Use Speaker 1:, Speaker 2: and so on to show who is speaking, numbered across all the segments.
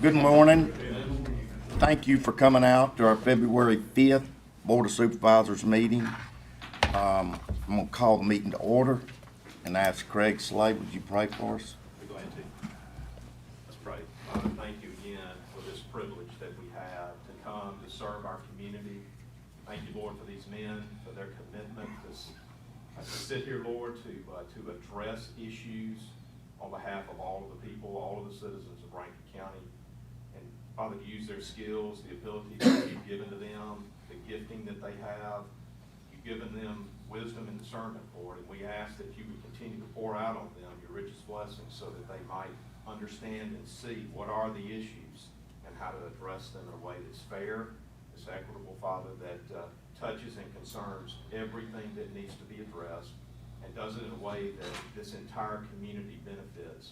Speaker 1: Good morning. Thank you for coming out to our February 5th Board of Supervisors meeting. I'm going to call the meeting to order and ask Craig Slade, would you pray for us?
Speaker 2: Be glad to. Let's pray. Father, thank you again for this privilege that we have to come to serve our community. Thank you, Lord, for these men, for their commitment to sit here, Lord, to address issues on behalf of all of the people, all of the citizens of Rankin County. And Father, to use their skills, the ability that you've given to them, the gifting that they have. You've given them wisdom and discernment, Lord, and we ask that you would continue to pour out on them your richest blessings so that they might understand and see what are the issues and how to address them in a way that's fair, that's equitable, Father, that touches and concerns everything that needs to be addressed and does it in a way that this entire community benefits.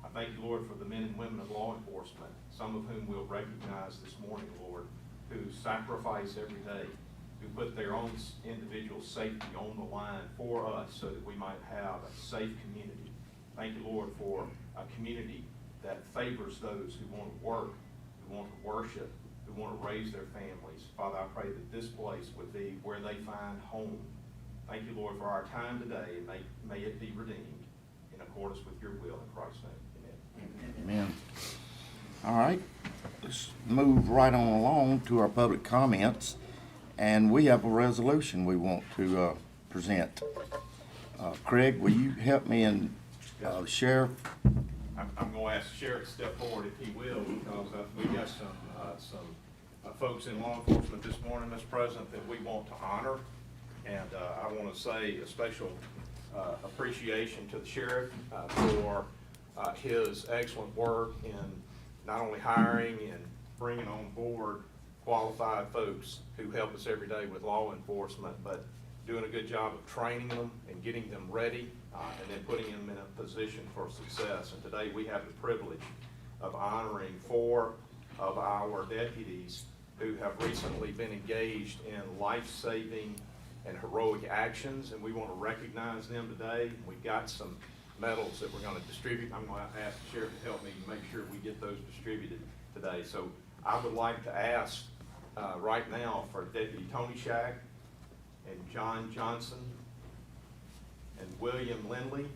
Speaker 2: I thank you, Lord, for the men and women of law enforcement, some of whom we'll recognize this morning, Lord, who sacrifice every day, who put their own individual safety on the line for us so that we might have a safe community. Thank you, Lord, for a community that favors those who want to work, who want to worship, who want to raise their families. Father, I pray that this place would be where they find home. Thank you, Lord, for our time today, and may it be redeemed in accordance with your will in Christ's name. Amen.
Speaker 1: Amen. All right, let's move right on along to our public comments. And we have a resolution we want to present. Craig, will you help me and the sheriff?
Speaker 2: I'm going to ask the sheriff to step forward if he will, because we've got some folks in law enforcement this morning, Mr. President, that we want to honor. And I want to say a special appreciation to the sheriff for his excellent work in not only hiring and bringing on board qualified folks who help us every day with law enforcement, but doing a good job of training them and getting them ready and then putting them in a position for success. And today we have the privilege of honoring 4 of our deputies who have recently been engaged in life-saving and heroic actions, and we want to recognize them today. We've got some medals that we're going to distribute. I'm going to ask the sheriff to help me make sure we get those distributed today. So I would like to ask right now for Deputy Tony Shack and John Johnson and William Lindley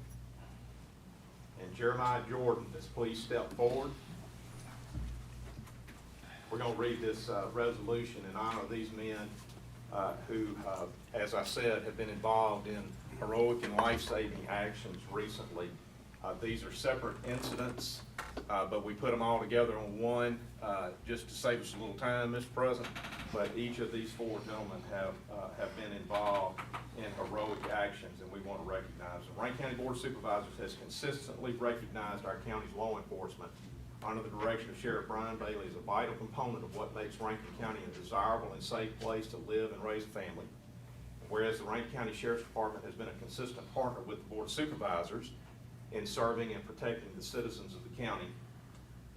Speaker 2: and Jeremiah Jordan to please step forward. We're going to read this resolution in honor of these men who, as I said, have been involved in heroic and life-saving actions recently. These are separate incidents, but we put them all together on one just to save us a little time, Mr. President. But each of these 4 gentlemen have been involved in heroic actions, and we want to recognize them. Rankin County Board of Supervisors has consistently recognized our county's law enforcement under the direction of Sheriff Brian Bailey as a vital component of what makes Rankin County a desirable and safe place to live and raise a family. Whereas the Rankin County Sheriff's Department has been a consistent partner with the Board of Supervisors in serving and protecting the citizens of the county.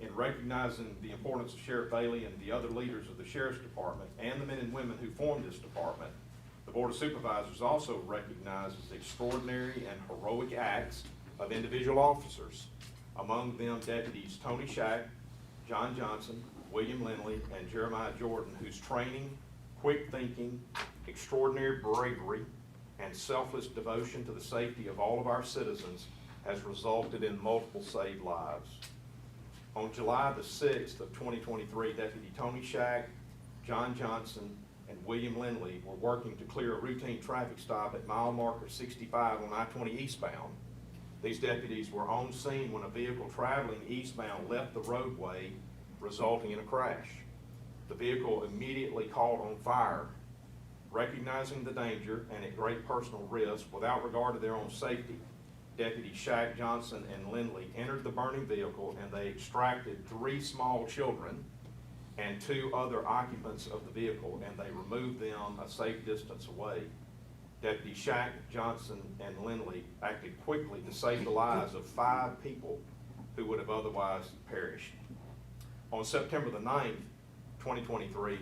Speaker 2: In recognizing the importance of Sheriff Bailey and the other leaders of the Sheriff's Department and the men and women who form this department, the Board of Supervisors also recognizes extraordinary and heroic acts of individual officers, among them Deputies Tony Shack, John Johnson, William Lindley, and Jeremiah Jordan, whose training, quick thinking, extraordinary bravery, and selfless devotion to the safety of all of our citizens has resulted in multiple saved lives. On July the 6th of 2023, Deputy Tony Shack, John Johnson, and William Lindley were working to clear a routine traffic stop at mile marker 65 on I-20 eastbound. These deputies were on scene when a vehicle traveling eastbound left the roadway, resulting in a crash. The vehicle immediately caught on fire. Recognizing the danger and at great personal risk, without regard to their own safety, Deputies Shack, Johnson, and Lindley entered the burning vehicle, and they extracted 3 small children and 2 other occupants of the vehicle, and they removed them a safe distance away. Deputy Shack, Johnson, and Lindley acted quickly to save the lives of 5 people who would have otherwise perished. On September the 9th, 2023,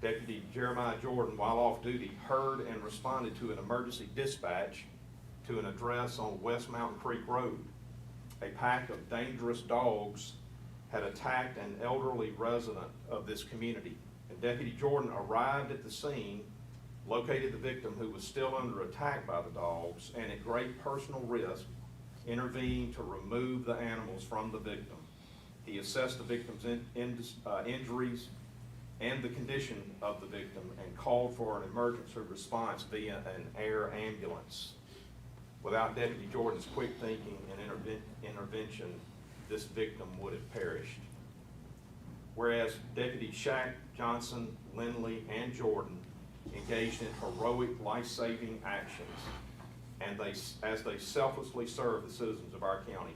Speaker 2: Deputy Jeremiah Jordan, while off duty, heard and responded to an emergency dispatch to an address on West Mountain Creek Road. A pack of dangerous dogs had attacked an elderly resident of this community. And Deputy Jordan arrived at the scene, located the victim who was still under attack by the dogs, and at great personal risk, intervened to remove the animals from the victim. He assessed the victim's injuries and the condition of the victim and called for an emergency response via an air ambulance. Without Deputy Jordan's quick thinking and intervention, this victim would have perished. Whereas Deputy Shack, Johnson, Lindley, and Jordan engaged in heroic life-saving actions, and as they selflessly serve the citizens of our county.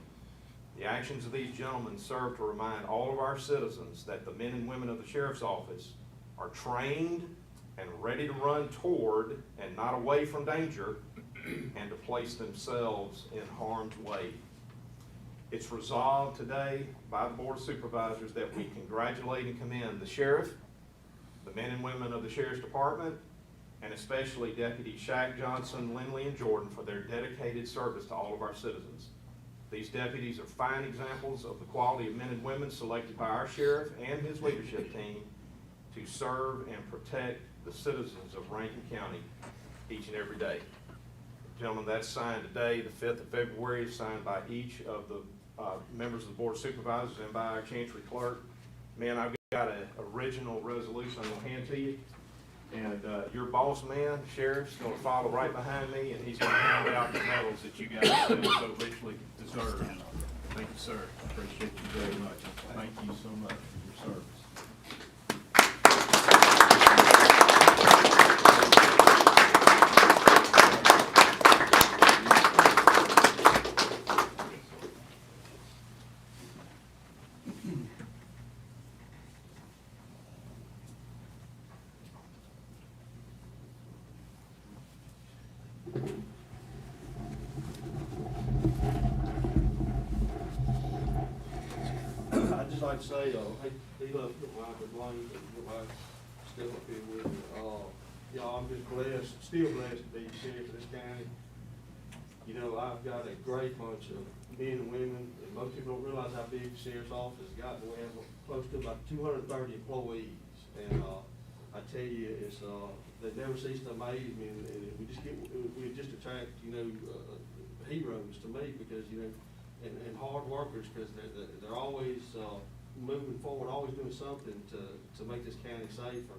Speaker 2: The actions of these gentlemen serve to remind all of our citizens that the men and women of the Sheriff's Office are trained and ready to run toward and not away from danger, and to place themselves in harm's way. It's resolved today by the Board of Supervisors that we congratulate and commend the Sheriff, the men and women of the Sheriff's Department, and especially Deputy Shack, Johnson, Lindley, and Jordan for their dedicated service to all of our citizens. These deputies are fine examples of the quality of men and women selected by our sheriff and his leadership team to serve and protect the citizens of Rankin County each and every day. Gentlemen, that's signed today, the 5th of February, is signed by each of the members of the Board of Supervisors and by our Chancery Clerk. Man, I've got an original resolution I'm going to hand to you. And your boss man, Sheriff's going to follow right behind me, and he's going to hand out the medals that you guys have so richly deserved. Thank you, sir. I appreciate you very much. Thank you so much for your service.
Speaker 3: I'd just like to say, hey, D-Love, Robert Lane, still up here with me. Y'all, I'm just blessed, still blessed to be sheriff of this county. You know, I've got a great bunch of men and women, and most people don't realize how big the sheriff's office has gotten. We have close to about 230 employees, and I tell you, it's they never cease to amaze me, and we just attract, you know, heroes to me, because, you know, and hard workers, because they're always moving forward, always doing something to make this county safer.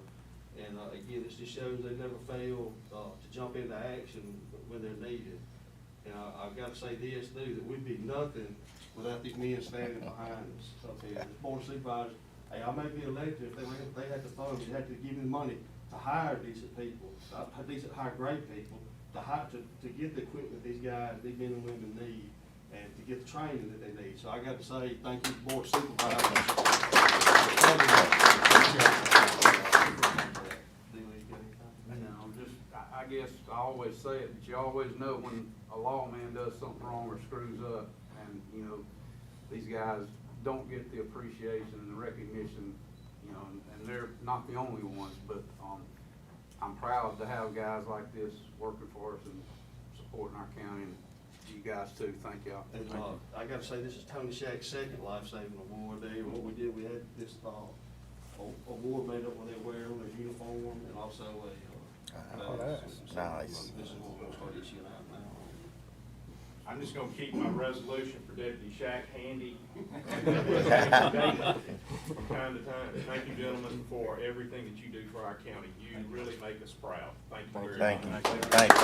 Speaker 3: And again, this just shows they never fail to jump into action when they're needed. And I've got to say this too, that we'd be nothing without these men standing behind us up here. As Board of Supervisors, hey, I may be elected, if they had the funds, you had to give me the money to hire decent people, hire great people, to get the equipment these guys, these men and women need, and to get the training that they need. So I got to say thank you to the Board of Supervisors.
Speaker 4: I guess I always say it, but you always know when a lawman does something wrong or screws up, and, you know, these guys don't get the appreciation and the recognition, you know, and they're not the only ones, but I'm proud to have guys like this working for us and supporting our county, and you guys too. Thank y'all.
Speaker 3: And I got to say, this is Tony Shack's second life-saving award. What we did, we had this award made up when they wear on their uniform, and also a
Speaker 1: nice.
Speaker 3: This is what we're going to start issuing out now.
Speaker 2: I'm just gonna keep my resolution for Deputy Shack handy from time to time. Thank you, gentlemen, for everything that you do for our county. You really make us proud. Thank you very
Speaker 1: Thank
Speaker 2: much.
Speaker 1: you. Thank you.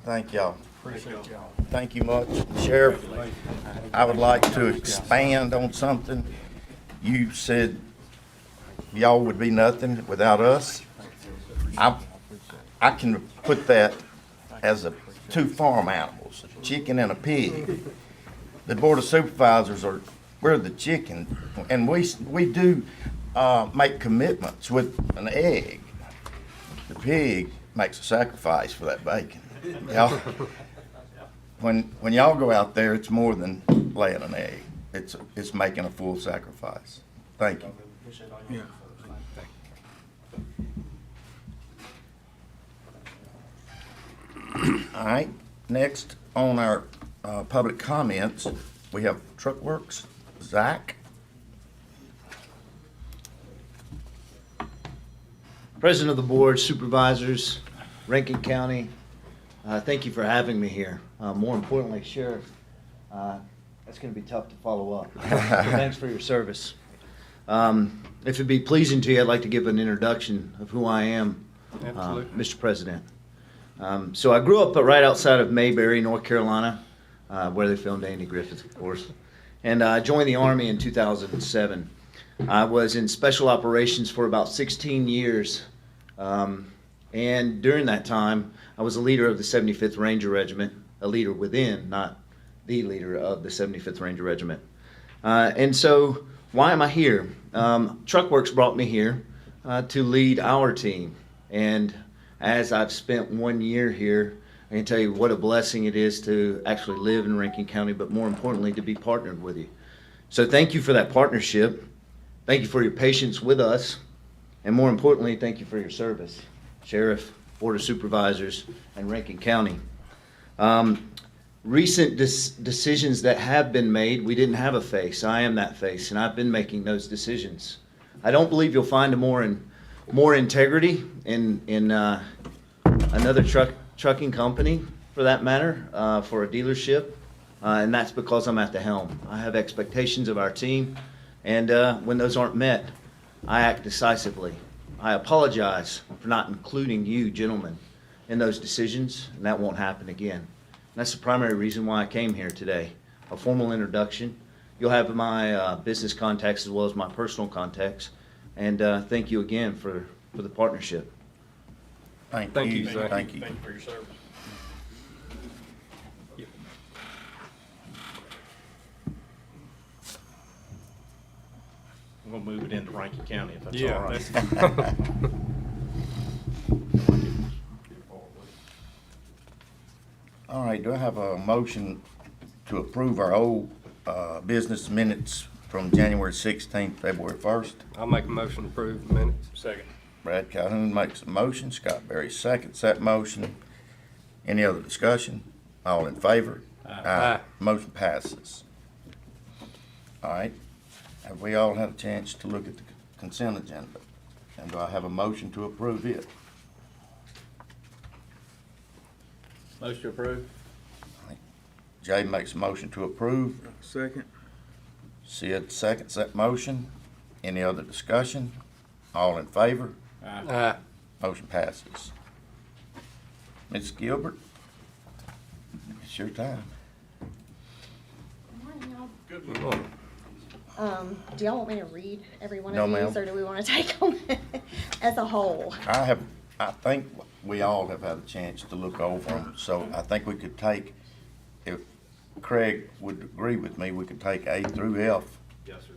Speaker 1: Thank y'all.
Speaker 4: Appreciate y'all.
Speaker 1: Thank you much, Sheriff. I would like to expand on something. You said y'all would be nothing without us. I can put that as two farm animals, a chicken and a pig. The Board of Supervisors we're the chicken, and we do make commitments with an egg. The pig makes a sacrifice for that bacon. Y'all, when y'all go out there, it's more than laying an egg. It's making a full sacrifice. Thank you.
Speaker 5: Yeah.
Speaker 1: All right, next on our public comments, we have Truck Works. Zach?
Speaker 6: President of the Board, Supervisors, Rankin County, thank you for having me here. More importantly, Sheriff, that's going to be tough to follow up. So thanks for your service. If it'd be pleasing to you, I'd like to give an introduction of who I am, Mr. President. So I grew up right outside of Mayberry, North Carolina, where they filmed Andy Griffith, of course. And I joined the Army in 2007. I was in special operations for about 16 years. And during that time, I was a leader of the 75th Ranger Regiment, a leader within, not the leader of the 75th Ranger Regiment. And so why am I here? Truckworks brought me here to lead our team. And as I've spent 1 year here, I can tell you what a blessing it is to actually live in Rankin County, but more importantly, to be partnered with you. So thank you for that partnership. Thank you for your patience with us. And more importantly, thank you for your service, Sheriff, Board of Supervisors, and Rankin County. Recent decisions that have been made, we didn't have a face. I am that face, and I've been making those decisions. I don't believe you'll find a more integrity in another trucking company, for that matter, for a dealership, and that's because I'm at the helm. I have expectations of our team, and when those aren't met, I act decisively. I apologize for not including you gentlemen in those decisions, and that won't happen again. And that's the primary reason why I came here today. A formal introduction. You'll have my business contacts as well as my personal contacts, and thank you again for the partnership.
Speaker 1: Thank
Speaker 5: you,
Speaker 1: you.
Speaker 5: Zach.
Speaker 1: Thank you.
Speaker 2: Thank you for your service. We'll move it into Rankin County if that's all right.
Speaker 1: All right, do I have a motion to approve our old business minutes from January 16th, February 1st?
Speaker 5: I'll make a motion to approve the minutes.
Speaker 2: Second.
Speaker 1: Brad Calhoun makes a motion, Scott Berry seconds that motion. Any other discussion? All in favor?
Speaker 5: Aye.
Speaker 1: Motion passes. All right, have we all had a chance to look at the consent agenda? And do I have a motion to approve it?
Speaker 2: Motion to approve.
Speaker 1: Jay makes a motion to approve.
Speaker 5: Second.
Speaker 1: Sid seconds that motion. Any other discussion? All in favor?
Speaker 5: Aye.
Speaker 1: Motion passes. Ms. Gilbert, it's your time.
Speaker 7: Morning, y'all.
Speaker 2: Good
Speaker 5: Good
Speaker 2: morning.
Speaker 5: morning.
Speaker 7: Do y'all want me to read every one
Speaker 1: No,
Speaker 7: of these,
Speaker 1: ma'am.
Speaker 7: or do we want to take them as a whole?
Speaker 1: I think we all have had a chance to look over them, so I think we could take, if Craig would agree with me, we could take A through F.
Speaker 2: Yes, sir.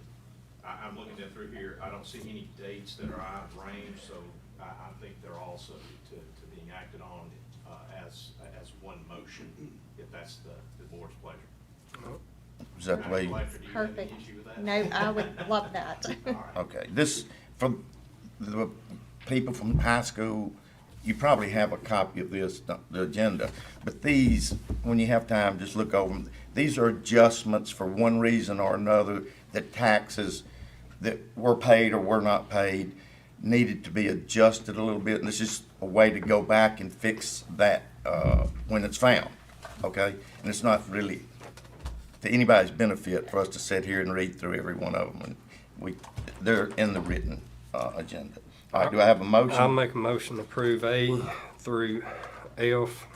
Speaker 2: I'm looking down through here. I don't see any dates that are out of range, so I think they're all subject to being acted on as one motion, if that's the board's pleasure.
Speaker 1: Is that the way?
Speaker 2: Electra, do you have any
Speaker 7: Perfect.
Speaker 2: issue with that?
Speaker 7: No, I would love that.
Speaker 2: All right.
Speaker 1: Okay, this, from the people from high school, you probably have a copy of this, the agenda, but these, when you have time, just look over them. These are adjustments for one reason or another, that taxes that were paid or were not paid needed to be adjusted a little bit, and this is a way to go back and fix that when it's found, okay? And it's not really to anybody's benefit for us to sit here and read through every one of them, and they're in the written agenda. All right, do I have a motion?
Speaker 5: I'll make a motion to approve A through F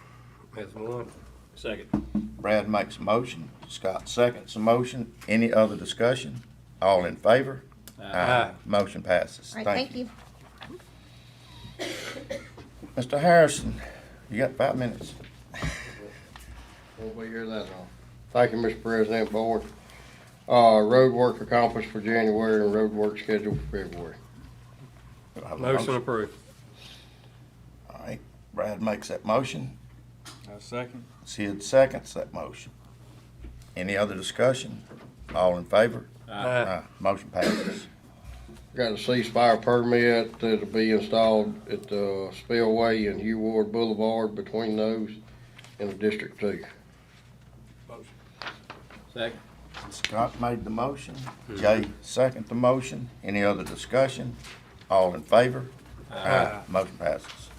Speaker 5: as one.
Speaker 2: Second.
Speaker 1: Brad makes a motion, Scott seconds the motion. Any other discussion? All in favor?
Speaker 5: Aye.
Speaker 1: Motion passes.
Speaker 7: All right, thank you.
Speaker 1: Mr. Harrison, you got 5 minutes.
Speaker 8: Won't be here that long. Thank you, Mr. President, Board. Road work accomplished for January and road work scheduled for February.
Speaker 1: Do I have a
Speaker 5: Motion approved.
Speaker 1: All right, Brad makes that motion.
Speaker 5: I'll second.
Speaker 1: Sid seconds that motion. Any other discussion? All in favor? Motion passes.
Speaker 8: Got a ceasefire permit that'll be installed at the spillway and Hugh Ward Boulevard between those in the District 2.
Speaker 3: Second.
Speaker 1: Scott made the motion. Jay seconded the motion. Any other discussion? All in favor? Motion passes.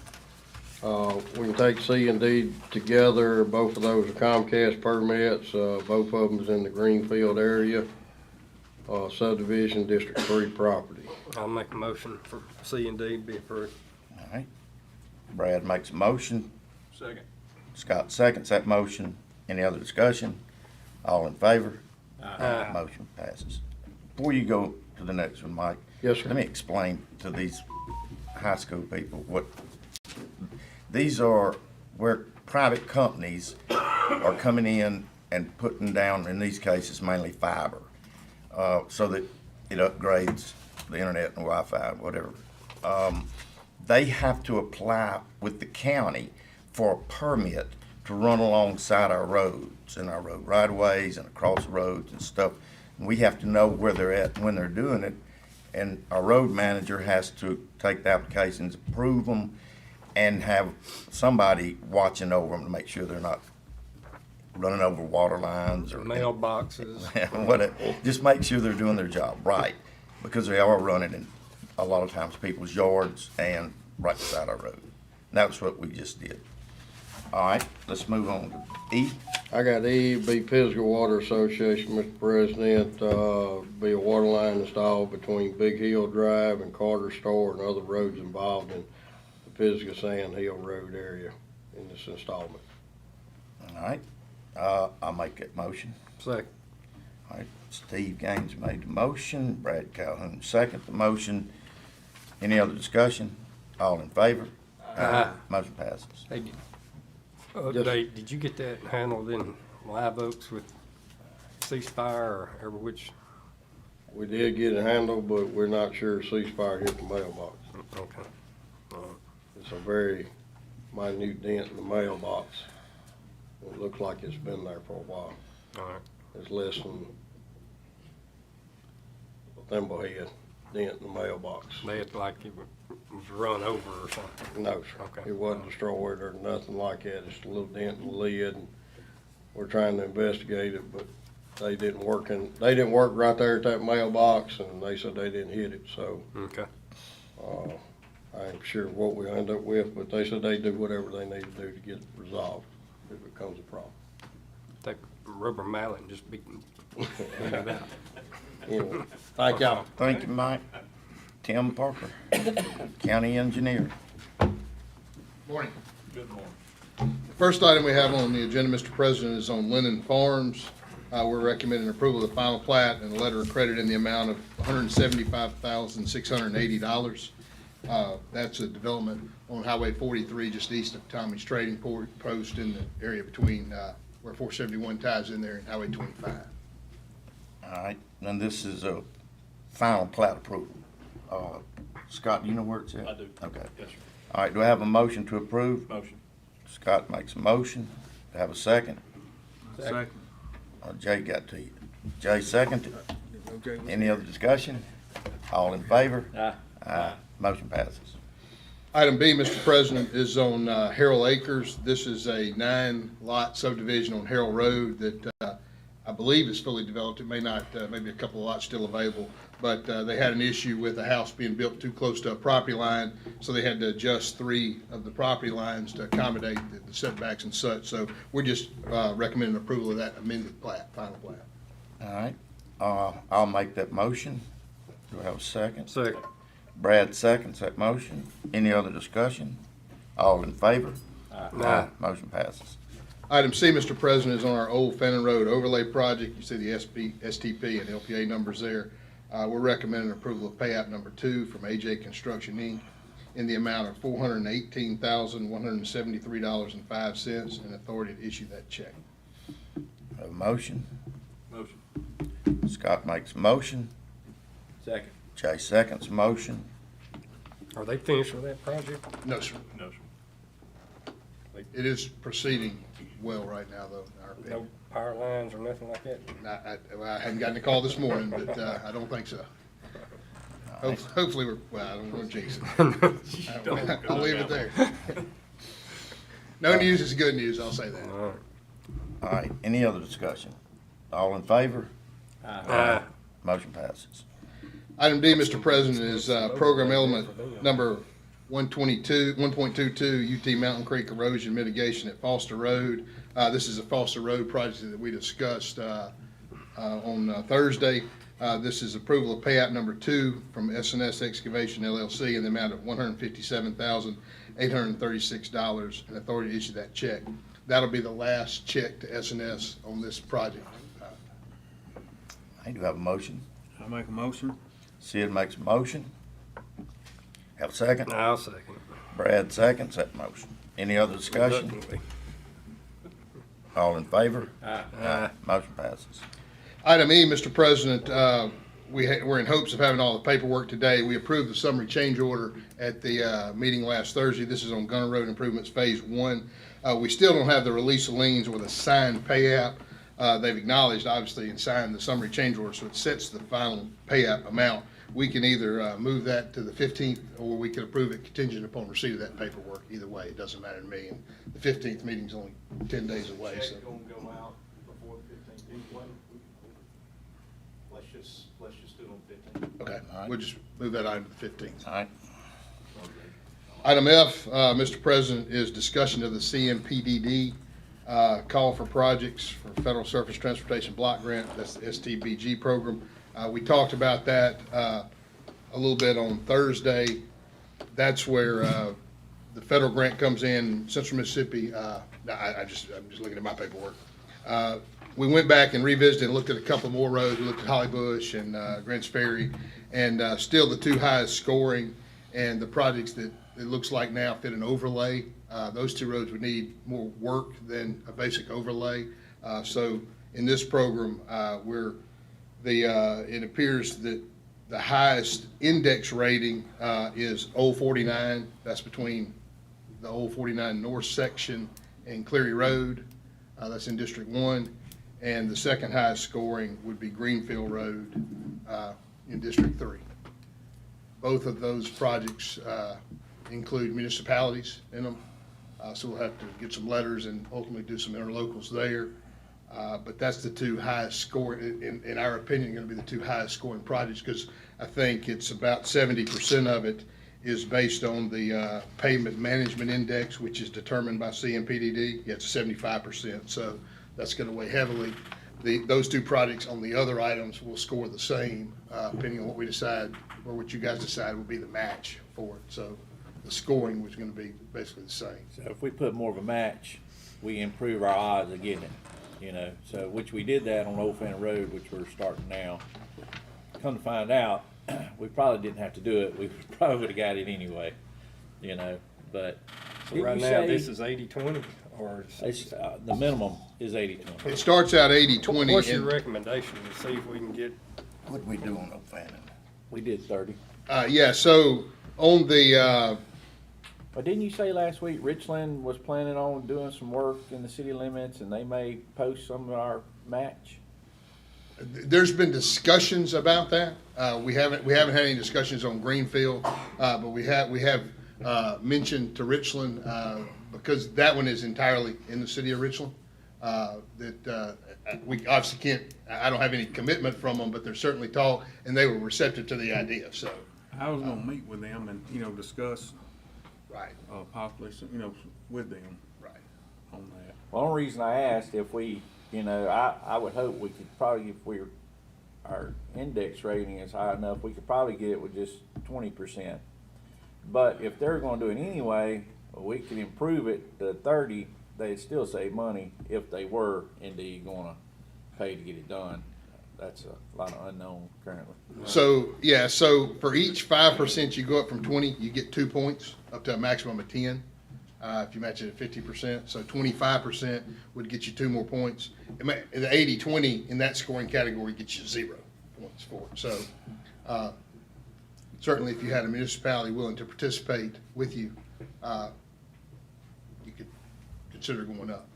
Speaker 8: We can take C and D together. Both of those are Comcast permits. Both of them is in the Greenfield area. Subdivision District 3 property.
Speaker 5: I'll make a motion for C and D to be approved.
Speaker 1: All right. Brad makes a motion.
Speaker 3: Second.
Speaker 1: Scott seconds that motion. Any other discussion? All in favor? Motion passes. Before you go to the next one, Mike.
Speaker 8: Yes, sir.
Speaker 1: Let me explain to these high school people what, these are where private companies are coming in and putting down, in these cases, mainly fiber, so that it upgrades the internet and Wi-Fi, whatever. They have to apply with the county for a permit to run alongside our roads and our road right-of-ways and across the roads and stuff. And we have to know where they're at and when they're doing it. And our road manager has to take the applications, approve them, and have somebody watching over them to make sure they're not running over water lines or
Speaker 5: Mailboxes.
Speaker 1: whatever. Just make sure they're doing their job right, because they are running in a lot of times people's yards and right beside our road. And that's what we just did. All right, let's move on to E.
Speaker 8: I got E, be Pisgah Water Association, Mr. President, be a water line installed between Big Hill Drive and Carter Store and other roads involved in the Pisgah Sand Hill Road area in this installment.
Speaker 1: All right, I'll make that motion.
Speaker 5: Second.
Speaker 1: All right, Steve Gaines made the motion, Brad Calhoun seconded the motion. Any other discussion? All in favor? Motion passes.
Speaker 5: Hey,
Speaker 8: Yes.
Speaker 5: Dave, did you get that handled in Live Oaks with ceasefire or which?
Speaker 8: We did get it handled, but we're not sure ceasefire hit the mailbox.
Speaker 5: Okay.
Speaker 8: It's a very minute dent in the mailbox. It looks like it's been there for a while.
Speaker 5: All right.
Speaker 8: It's less than a thimble head dent in the mailbox.
Speaker 5: They had like it was run over or something.
Speaker 8: No, sir.
Speaker 5: Okay.
Speaker 8: It wasn't destroyed or nothing like that. It's a little dent in the lid. And we're trying to investigate it, but they didn't work right there at that mailbox, and they said they didn't hit it. So
Speaker 5: Okay.
Speaker 8: I ain't sure what we end up with, but they said they do whatever they need to do to get it resolved if it becomes a problem.
Speaker 5: Take a rubber mallet and just beat it out.
Speaker 8: Anyway, thank y'all.
Speaker 1: Thank you, Mike. Tim Parker, County Engineer.
Speaker 9: Morning. Good morning. The first item we have on the agenda, Mr. President, is on Lennon Farms. We're recommending approval of the final plat and a letter of credit in the amount of $175,680. That's a development on Highway 43, just east of Tommy's Trading Post in the area between where 471 ties in there and Highway 25.
Speaker 1: All right, and this is a final plat approval. Scott, do you know where it's at?
Speaker 10: I do.
Speaker 1: Okay.
Speaker 10: Yes, sir.
Speaker 1: All right, do I have a motion to approve?
Speaker 10: Motion.
Speaker 1: Scott makes a motion. Do I have a second?
Speaker 3: Second.
Speaker 1: Jay got to you. Jay seconded. Any other discussion? All in favor? Aye. Motion passes.
Speaker 9: Item B, Mr. President, is on Harold Acres. This is a 9-lot subdivision on Harold Road that I believe is fully developed. It may not, maybe a couple of lots still available, but they had an issue with a house being built too close to a property line, so they had to adjust 3 of the property lines to accommodate the setbacks and such. So we're just recommending approval of that amended plat, final plat.
Speaker 1: All right, I'll make that motion. Do I have a second?
Speaker 5: Second.
Speaker 1: Brad seconds that motion. Any other discussion? All in favor?
Speaker 5: Aye.
Speaker 1: Motion passes.
Speaker 9: Item C, Mr. President, is on our Old Fenton Road overlay project. You see the STP and LPA numbers there. We're recommending approval of payout number 2 from AJ Construction Inc. in the amount of $418,173.05 and authority to issue that check.
Speaker 1: Have a motion.
Speaker 10: Motion.
Speaker 1: Scott makes a motion.
Speaker 10: Second.
Speaker 1: Jay seconds motion.
Speaker 5: Are they finished with that project?
Speaker 9: No, sir.
Speaker 10: No, sir.
Speaker 9: It is proceeding well right now, though, in our
Speaker 5: No
Speaker 9: opinion.
Speaker 5: power lines or nothing like that?
Speaker 9: I hadn't gotten a call this morning, but I don't think so. Hopefully, well, I don't want to jinx it. I'll leave it there. No news is good news, I'll say that.
Speaker 5: All right.
Speaker 1: All right, any other discussion? All in favor?
Speaker 5: Aye.
Speaker 1: Motion passes.
Speaker 9: Item D, Mr. President, is program element number 1.22 UT Mountain Creek erosion mitigation at Foster Road. This is a Foster Road project that we discussed on Thursday. This is approval of payout number 2 from S&S Excavation LLC in the amount of $157,836 and authority to issue that check. That'll be the last check to S&S on this project.
Speaker 1: I do have a motion.
Speaker 10: I make a motion.
Speaker 1: Sid makes a motion. Have a second?
Speaker 5: I'll second it.
Speaker 1: Brad seconds that motion. Any other discussion?
Speaker 5: Reluctantly.
Speaker 1: All in favor?
Speaker 10: Aye.
Speaker 1: Motion passes.
Speaker 9: Item E, Mr. President, we're in hopes of having all the paperwork today. We approved the summary change order at the meeting last Thursday. This is on Gunner Road Improvements Phase 1. We still don't have the release of liens or the signed payout. They've acknowledged, obviously, and signed the summary change order, so it sets the final payout amount. We can either move that to the 15th, or we can approve it contingent upon receipt of that paperwork. Either way, it doesn't matter to me. And the 15th meeting's only 10 days away, so.
Speaker 2: Check gonna go out before the 15th anyway. Let's just do it on the 15th.
Speaker 9: Okay,
Speaker 1: All right.
Speaker 9: we'll just move that item to the 15th.
Speaker 1: All right.
Speaker 9: Item F, Mr. President, is discussion of the CMPDD call for projects for Federal Surface Transportation Block Grant. That's the STBG program. We talked about that a little bit on Thursday. That's where the federal grant comes in. Central Mississippi. I'm just looking at my paperwork. We went back and revisited and looked at a couple more roads. We looked at Holly Bush and Grants Ferry, and still the two highest scoring and the projects that it looks like now fit an overlay. Those two roads would need more work than a basic overlay. So in this program, it appears that the highest index rating is 049. That's between the 049 North section and Cleary Road. That's in District 1. And the second highest scoring would be Greenfield Road in District 3. Both of those projects include municipalities in them. So we'll have to get some letters and ultimately do some interlocals there. But that's the two highest scoring, in our opinion, going to be the two highest scoring projects, because I think it's about 70% of it is based on the pavement management index, which is determined by CMPDD. Yeah, it's 75%, so that's going to weigh heavily. Those two projects on the other items will score the same, depending on what we decide, or what you guys decide will be the match for it. So the scoring was going to be basically the same.
Speaker 10: So if we put more of a match, we improve our odds of getting it, so, which we did that on Old Fannin Road, which we're starting now. Come to find out, we probably didn't have to do it. We probably would have got it anyway, but.
Speaker 5: So right now, this is 80-20, or?
Speaker 10: The minimum is 80-20.
Speaker 9: It starts out 80-20.
Speaker 5: What's your recommendation to see if we can get?
Speaker 1: What did we do on O'Fannin?
Speaker 10: We did 30.
Speaker 9: Yeah, so on the,
Speaker 10: But didn't you say last week Richland was planning on doing some work in the city limits, and they may post some of our match?
Speaker 9: there's been discussions about that. We haven't had any discussions on Greenfield, but we have mentioned to Richland, because that one is entirely in the city of Richland, that we obviously can't, I don't have any commitment from them, but there's certainly talk, and they were receptive to the idea, so.
Speaker 11: I was gonna meet with them and, discuss,
Speaker 9: Right,
Speaker 11: possibly, with them
Speaker 9: right.
Speaker 11: on that.
Speaker 10: Well, the only reason I asked, if we, I would hope we could probably, if our index rating is high enough, we could probably get it with just 20%. But if they're gonna do it anyway, we could improve it to 30, they'd still save money if they were indeed gonna pay to get it done. That's a lot of unknown currently.
Speaker 9: So, yeah, so for each 5% you go up from 20, you get 2 points, up to a maximum of 10. If you match it at 50%, so 25% would get you 2 more points. The 80-20 in that scoring category gets you 0 points for it. So, certainly if you had a municipality willing to participate with you, you could consider going up.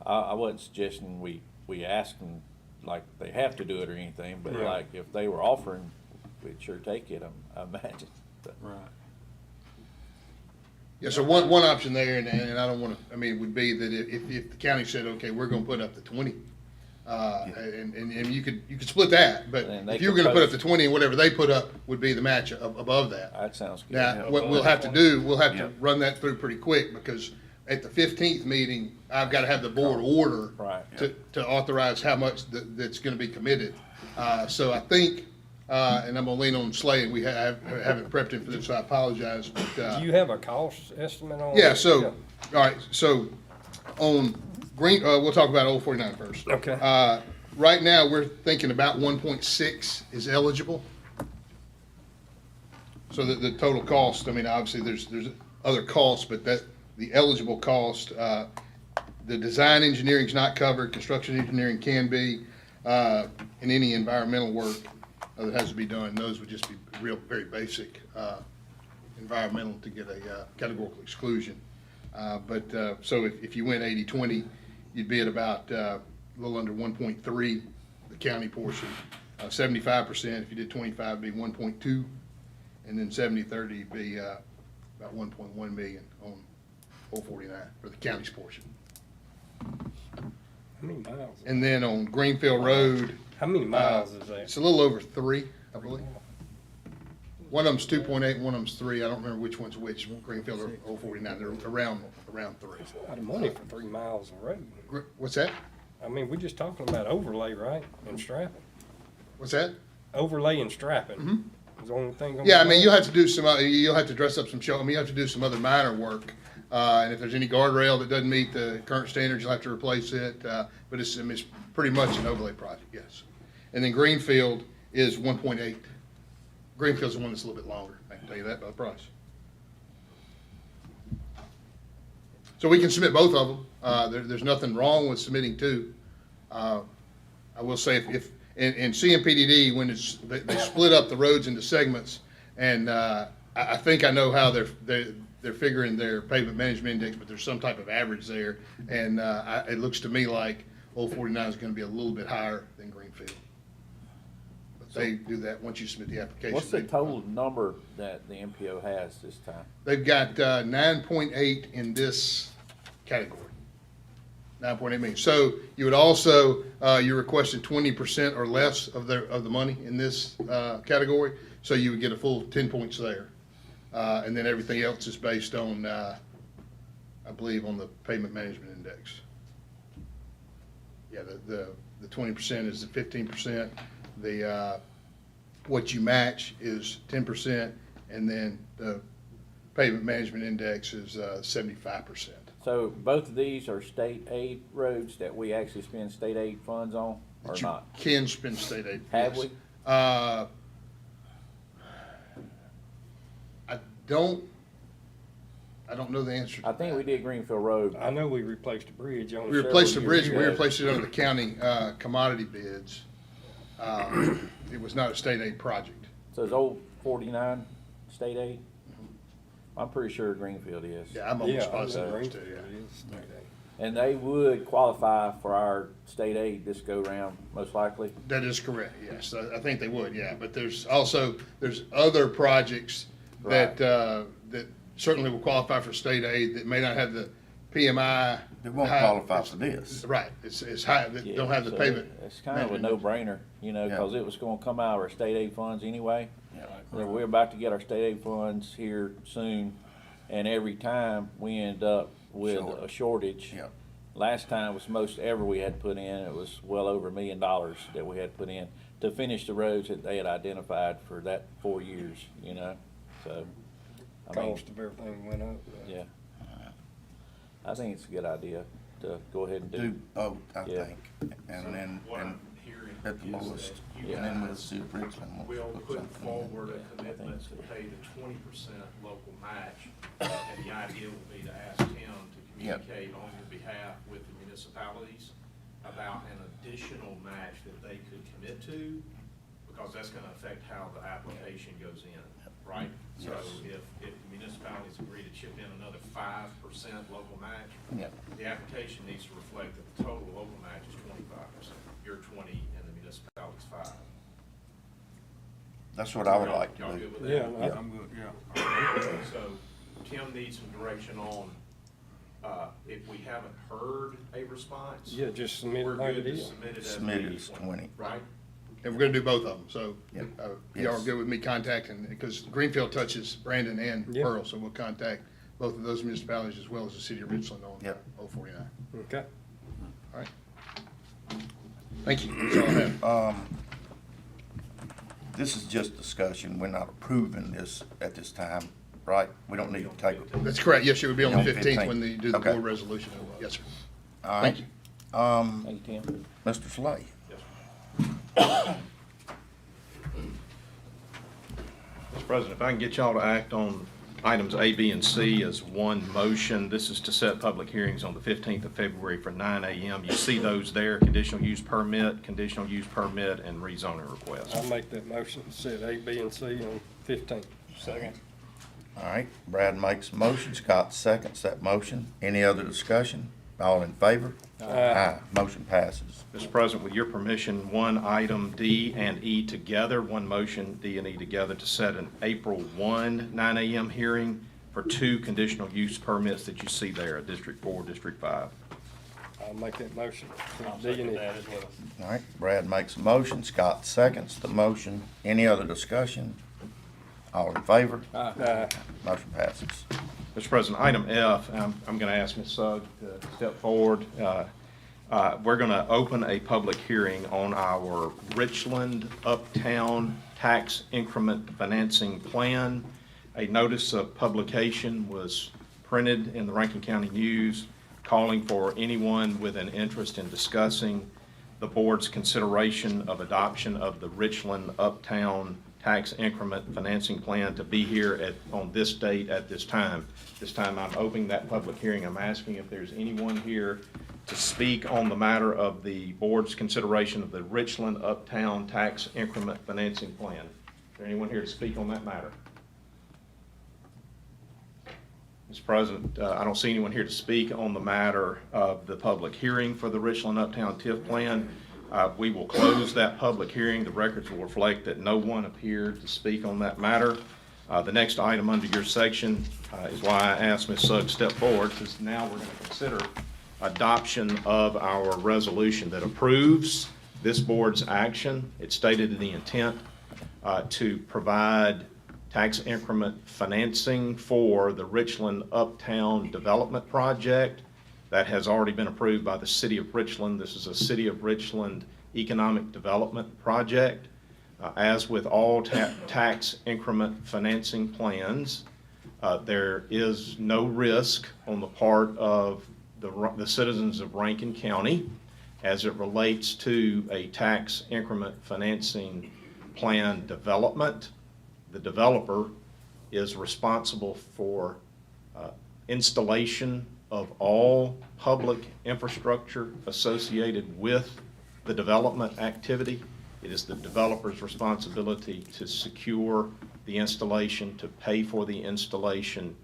Speaker 10: I wasn't suggesting we ask them like they have to do it or anything, but
Speaker 5: Right.
Speaker 10: like if they were offering, we'd sure take it, I imagine. But,
Speaker 11: Right.
Speaker 9: Yeah, so one option there, and I don't wanna, I mean, would be that if the county said, okay, we're gonna put up to 20, and you could split that, but
Speaker 10: And they
Speaker 9: if you were
Speaker 10: could
Speaker 9: gonna put up to
Speaker 10: post-
Speaker 9: 20, and whatever they put up would be the match above that.
Speaker 10: That sounds good.
Speaker 9: Now, what we'll have to do, we'll have to
Speaker 1: Yeah.
Speaker 9: run that through pretty quick, because at the 15th meeting, I've gotta have the board order
Speaker 10: Right.
Speaker 9: to authorize how much that's gonna be committed. So I think, and I'm gonna lean on Slay, and we haven't prepped him for this, so I apologize, but,
Speaker 5: Do you have a cost estimate on?
Speaker 9: yeah,
Speaker 5: it?
Speaker 9: so, all right, so on Green, we'll talk about Old 49 first.
Speaker 5: Okay.
Speaker 9: Right now, we're thinking about 1.6 is eligible. So the total cost, I mean, obviously, there's other costs, but the eligible cost, the design engineering's not covered, construction engineering can be, and any environmental work that has to be done, those would just be very basic, environmental to get a categorical exclusion. So if you went 80-20, you'd be at about a little under 1.3, the county portion. 75%, if you did 25, it'd be 1.2, and then 70-30 would be about 1.1 million on 049 for the county's portion.
Speaker 5: How many miles?
Speaker 9: And then on Greenfield Road,
Speaker 5: How many miles is that?
Speaker 9: it's a little over 3, I believe. One of them's 2.8, and one of them's 3. I don't remember which one's which, Greenfield or 049. They're around 3.
Speaker 5: That's a lot of money for 3 miles of road.
Speaker 9: What's that?
Speaker 5: I mean, we're just talking about overlay, right, and strapping.
Speaker 9: What's that?
Speaker 5: Overlay and strapping is the only thing. gonna
Speaker 9: Yeah, I
Speaker 5: be
Speaker 9: mean,
Speaker 5: done?
Speaker 9: you'll have to do some, you'll have to dress up some show, I mean, you have to do some other minor work. And if there's any guardrail that doesn't meet the current standards, you'll have to replace it. But I mean, it's pretty much an overlay project, yes. And then Greenfield is 1.8. Greenfield's the one that's a little bit longer. I can tell you that by the price. So we can submit both of them. There's nothing wrong with submitting two. I will say if in CMPDD, when they split up the roads into segments, and I think I know how they're figuring their pavement management index, but there's some type of average there, and it looks to me like Old 49 is going to be a little bit higher than Greenfield. But they do that once you submit the application.
Speaker 10: What's the total number that the MPO has this time?
Speaker 9: They've got 9.8 in this category. 9.8 million. So you would also, you're requesting 20% or less of the money in this category, so you would get a full 10 points there. And then everything else is based on, I believe, on the pavement management index. Yeah, the 20% is the 15%. The what you match is 10%, and then the pavement management index is 75%.
Speaker 10: So both of these are state aid roads that we actually spend state aid funds on, or
Speaker 9: But you
Speaker 10: not?
Speaker 9: can spend state aid.
Speaker 10: Have
Speaker 9: yes.
Speaker 10: we?
Speaker 9: I don't know the answer to
Speaker 10: I think
Speaker 9: that.
Speaker 10: we did Greenfield Road.
Speaker 5: I know we replaced a bridge on.
Speaker 9: We replaced the
Speaker 5: several
Speaker 9: bridge,
Speaker 5: years
Speaker 9: we
Speaker 5: ago.
Speaker 9: replaced it under the county commodity bids. It was not a state aid project.
Speaker 10: So is Old 49 state aid? I'm pretty sure Greenfield is.
Speaker 9: Yeah, I'm
Speaker 5: Yeah,
Speaker 9: almost
Speaker 5: I
Speaker 9: positive.
Speaker 5: know
Speaker 9: it was too,
Speaker 5: Greenfield
Speaker 9: yeah.
Speaker 5: is state aid.
Speaker 10: And they would qualify for our state aid this go round, most likely.
Speaker 9: That is correct, yes. I think they would, yeah. But there's other projects that, that certainly will qualify for state aid that may not have the PMI.
Speaker 1: They won't
Speaker 9: high-
Speaker 1: qualify for this.
Speaker 9: Right, it's high, that don't have the
Speaker 10: so
Speaker 9: payment.
Speaker 10: It's kind of a no-brainer, you know,
Speaker 1: Yeah.
Speaker 10: because it was gonna come out of our state aid funds anyway.
Speaker 1: Yeah.
Speaker 10: We're about to get our state aid funds here soon, and every time we end up with
Speaker 1: Short.
Speaker 10: a shortage.
Speaker 1: Yeah.
Speaker 10: Last time was most ever we had put in, it was well over $1 million that we had put in to finish the roads that they had identified for that 4 years, you know, so. I mean,
Speaker 5: Cost of everything went up.
Speaker 10: yeah. I think it's a good idea to go ahead and
Speaker 1: Do
Speaker 10: do.
Speaker 1: both, I
Speaker 10: Yeah.
Speaker 1: think, and then,
Speaker 2: What
Speaker 1: and
Speaker 2: I'm hearing
Speaker 1: at the
Speaker 2: is
Speaker 1: lowest,
Speaker 2: that you
Speaker 1: and then we'll
Speaker 2: guys
Speaker 1: see if Richland
Speaker 2: will
Speaker 1: wants to put
Speaker 2: put
Speaker 1: something in.
Speaker 2: forward a
Speaker 10: Yeah, I
Speaker 2: commitment
Speaker 10: think
Speaker 2: to
Speaker 10: so.
Speaker 2: pay the 20% local match. And the idea will be to ask him to
Speaker 1: Yep.
Speaker 2: communicate on your behalf with the municipalities about an additional match that they could commit to, because that's gonna affect how the application goes in, right? So if municipalities agree to chip in another 5% local match,
Speaker 1: Yeah.
Speaker 2: the application needs to reflect that the total local match is 25%. You're 20 and the municipality's 5.
Speaker 1: That's what I would like to
Speaker 2: Y'all
Speaker 1: do.
Speaker 2: good with
Speaker 5: Yeah,
Speaker 2: that?
Speaker 11: I'm good, yeah.
Speaker 2: So Tim needs some direction on, if we haven't heard a response.
Speaker 5: Yeah, just submit
Speaker 2: We're
Speaker 5: it like
Speaker 2: good
Speaker 5: it
Speaker 2: to
Speaker 5: is.
Speaker 2: submit it as
Speaker 1: Submit it
Speaker 2: the
Speaker 1: as 20.
Speaker 2: Right?
Speaker 9: And we're gonna do both of them, so,
Speaker 1: Yep.
Speaker 9: y'all
Speaker 1: Yes.
Speaker 9: are good with me contacting, because Greenfield touches Brandon and
Speaker 5: Yeah.
Speaker 9: Pearl, so we'll contact both of those municipalities as well as the city of Richland on
Speaker 1: Yep.
Speaker 9: 049.
Speaker 5: Okay.
Speaker 9: All right. Thank you. That's all I have.
Speaker 1: This is just discussion. We're not approving this at this time, right? We don't need to take a.
Speaker 9: That's correct. Yes, it would be on the
Speaker 1: On
Speaker 9: 15th when they do the
Speaker 1: Okay.
Speaker 9: board resolution. Yes, sir.
Speaker 1: All
Speaker 9: Thank
Speaker 1: right.
Speaker 9: you.
Speaker 10: Thank you, Tim.
Speaker 1: Mr. Slay.
Speaker 2: Mr. President, if I can get y'all to act on items A, B, and C as one motion. This is to set public hearings on the 15th of February for 9 a.m. You see those there, conditional use permit, and rezoning request.
Speaker 5: I'll make that motion, set A, B, and C on 15.
Speaker 10: Second.
Speaker 1: All right, Brad makes a motion, Scott seconds that motion. Any other discussion? All in favor? Aye. Motion passes.
Speaker 2: Mr. President, with your permission, one item D and E together, one motion D and E together to set an April 1, 9 a.m. hearing for 2 conditional use permits that you see there, District 4, District 5.
Speaker 5: I'll make that motion.
Speaker 10: I'll
Speaker 5: D and
Speaker 10: second
Speaker 5: E.
Speaker 10: that as well.
Speaker 1: All right, Brad makes a motion, Scott seconds the motion. Any other discussion? All in favor?
Speaker 5: Aye.
Speaker 1: Motion passes.
Speaker 2: Mr. President, item F, I'm going to ask Ms. Sugg to step forward. We're going to open a public hearing on our Richland Uptown Tax Increment Financing Plan. A notice of publication was printed in the Rankin County News calling for anyone with an interest in discussing the board's consideration of adoption of the Richland Uptown Tax Increment Financing Plan to be here on this date at this time. This time I'm opening that public hearing. I'm asking if there's anyone here to speak on the matter of the board's consideration of the Richland Uptown Tax Increment Financing Plan. Is there anyone here to speak on that matter? Mr. President, I don't see anyone here to speak on the matter of the public hearing for the Richland Uptown TIF Plan. We will close that public hearing. The records will reflect that no one appeared to speak on that matter. The next item under your section is why I asked Ms. Sugg to step forward, because now we're going to consider adoption of our resolution that approves this board's action. It's stated in the intent to provide tax increment financing for the Richland Uptown Development Project. That has already been approved by the City of Richland. This is a City of Richland economic development project. As with all tax increment financing plans, there is no risk on the part of the citizens of Rankin County as it relates to a tax increment financing plan development. The developer is responsible for installation of all public infrastructure associated with the development activity. It is the developer's responsibility to secure the installation, to pay for the installation,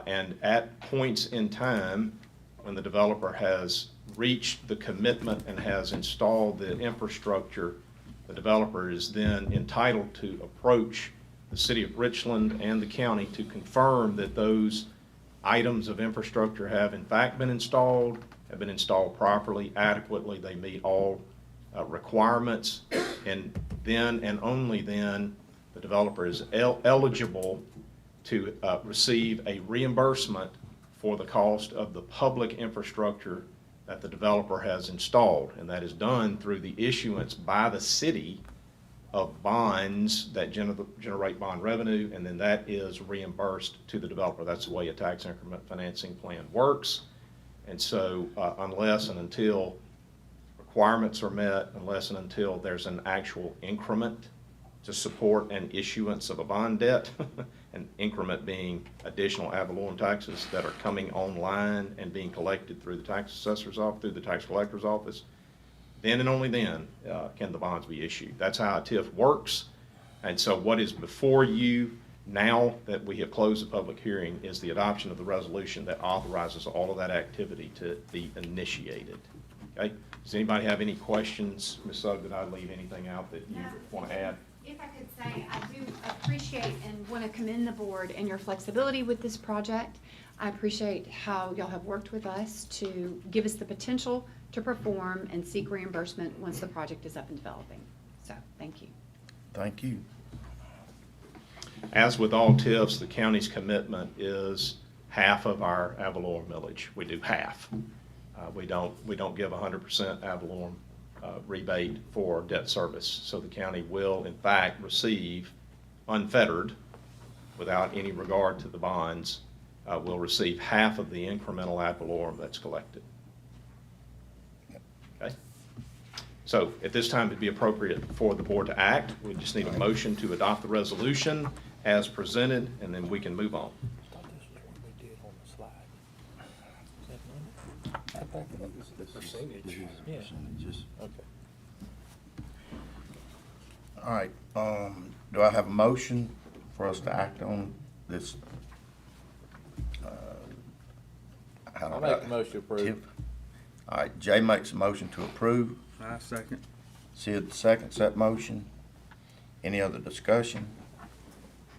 Speaker 2: and at points in time when the developer has reached the commitment and has installed the infrastructure, the developer is then entitled to approach the City of Richland and the county to confirm that those items of infrastructure have in fact been installed, have been installed properly, adequately, they meet all requirements, and then and only then the developer is eligible to receive a reimbursement for the cost of the public infrastructure that the developer has installed. And that is done through the issuance by the city of bonds that generate bond revenue, and then that is reimbursed to the developer. That's the way a tax increment financing plan works. And so unless and until requirements are met, unless and until there's an actual increment to support an issuance of a bond debt, an increment being additional ad valorem taxes that are coming online and being collected through the tax assessor's office, through the tax collector's office, then and only then can the bonds be issued. That's how a TIF works. And so what is before you
Speaker 12: Now that we have closed the public hearing is the adoption of the resolution that authorizes all of that activity to be initiated. Okay? Does anybody have any questions, Ms. Sugg, did I leave anything out that you want to add?
Speaker 13: If I could say, I do appreciate and want to commend the board and your flexibility with this project. I appreciate how y'all have worked with us to give us the potential to perform and seek reimbursement once the project is up and developing. So, thank you.
Speaker 1: Thank you.
Speaker 12: As with all TIFs, the county's commitment is half of our ad valorem millage. We do half. We don't give 100% ad valorem rebate for debt service. So the county will, in fact, receive unfettered, without any regard to the bonds, will receive half of the incremental ad valorem that's collected. Okay? So at this time, it'd be appropriate for the board to act. We just need a motion to adopt the resolution as presented, and then we can move on.
Speaker 1: All right, do I have a motion for us to act on this?
Speaker 10: I'll make a motion to approve.
Speaker 1: All right, Jay makes a motion to approve.
Speaker 11: I second.
Speaker 1: Sid seconds that motion. Any other discussion?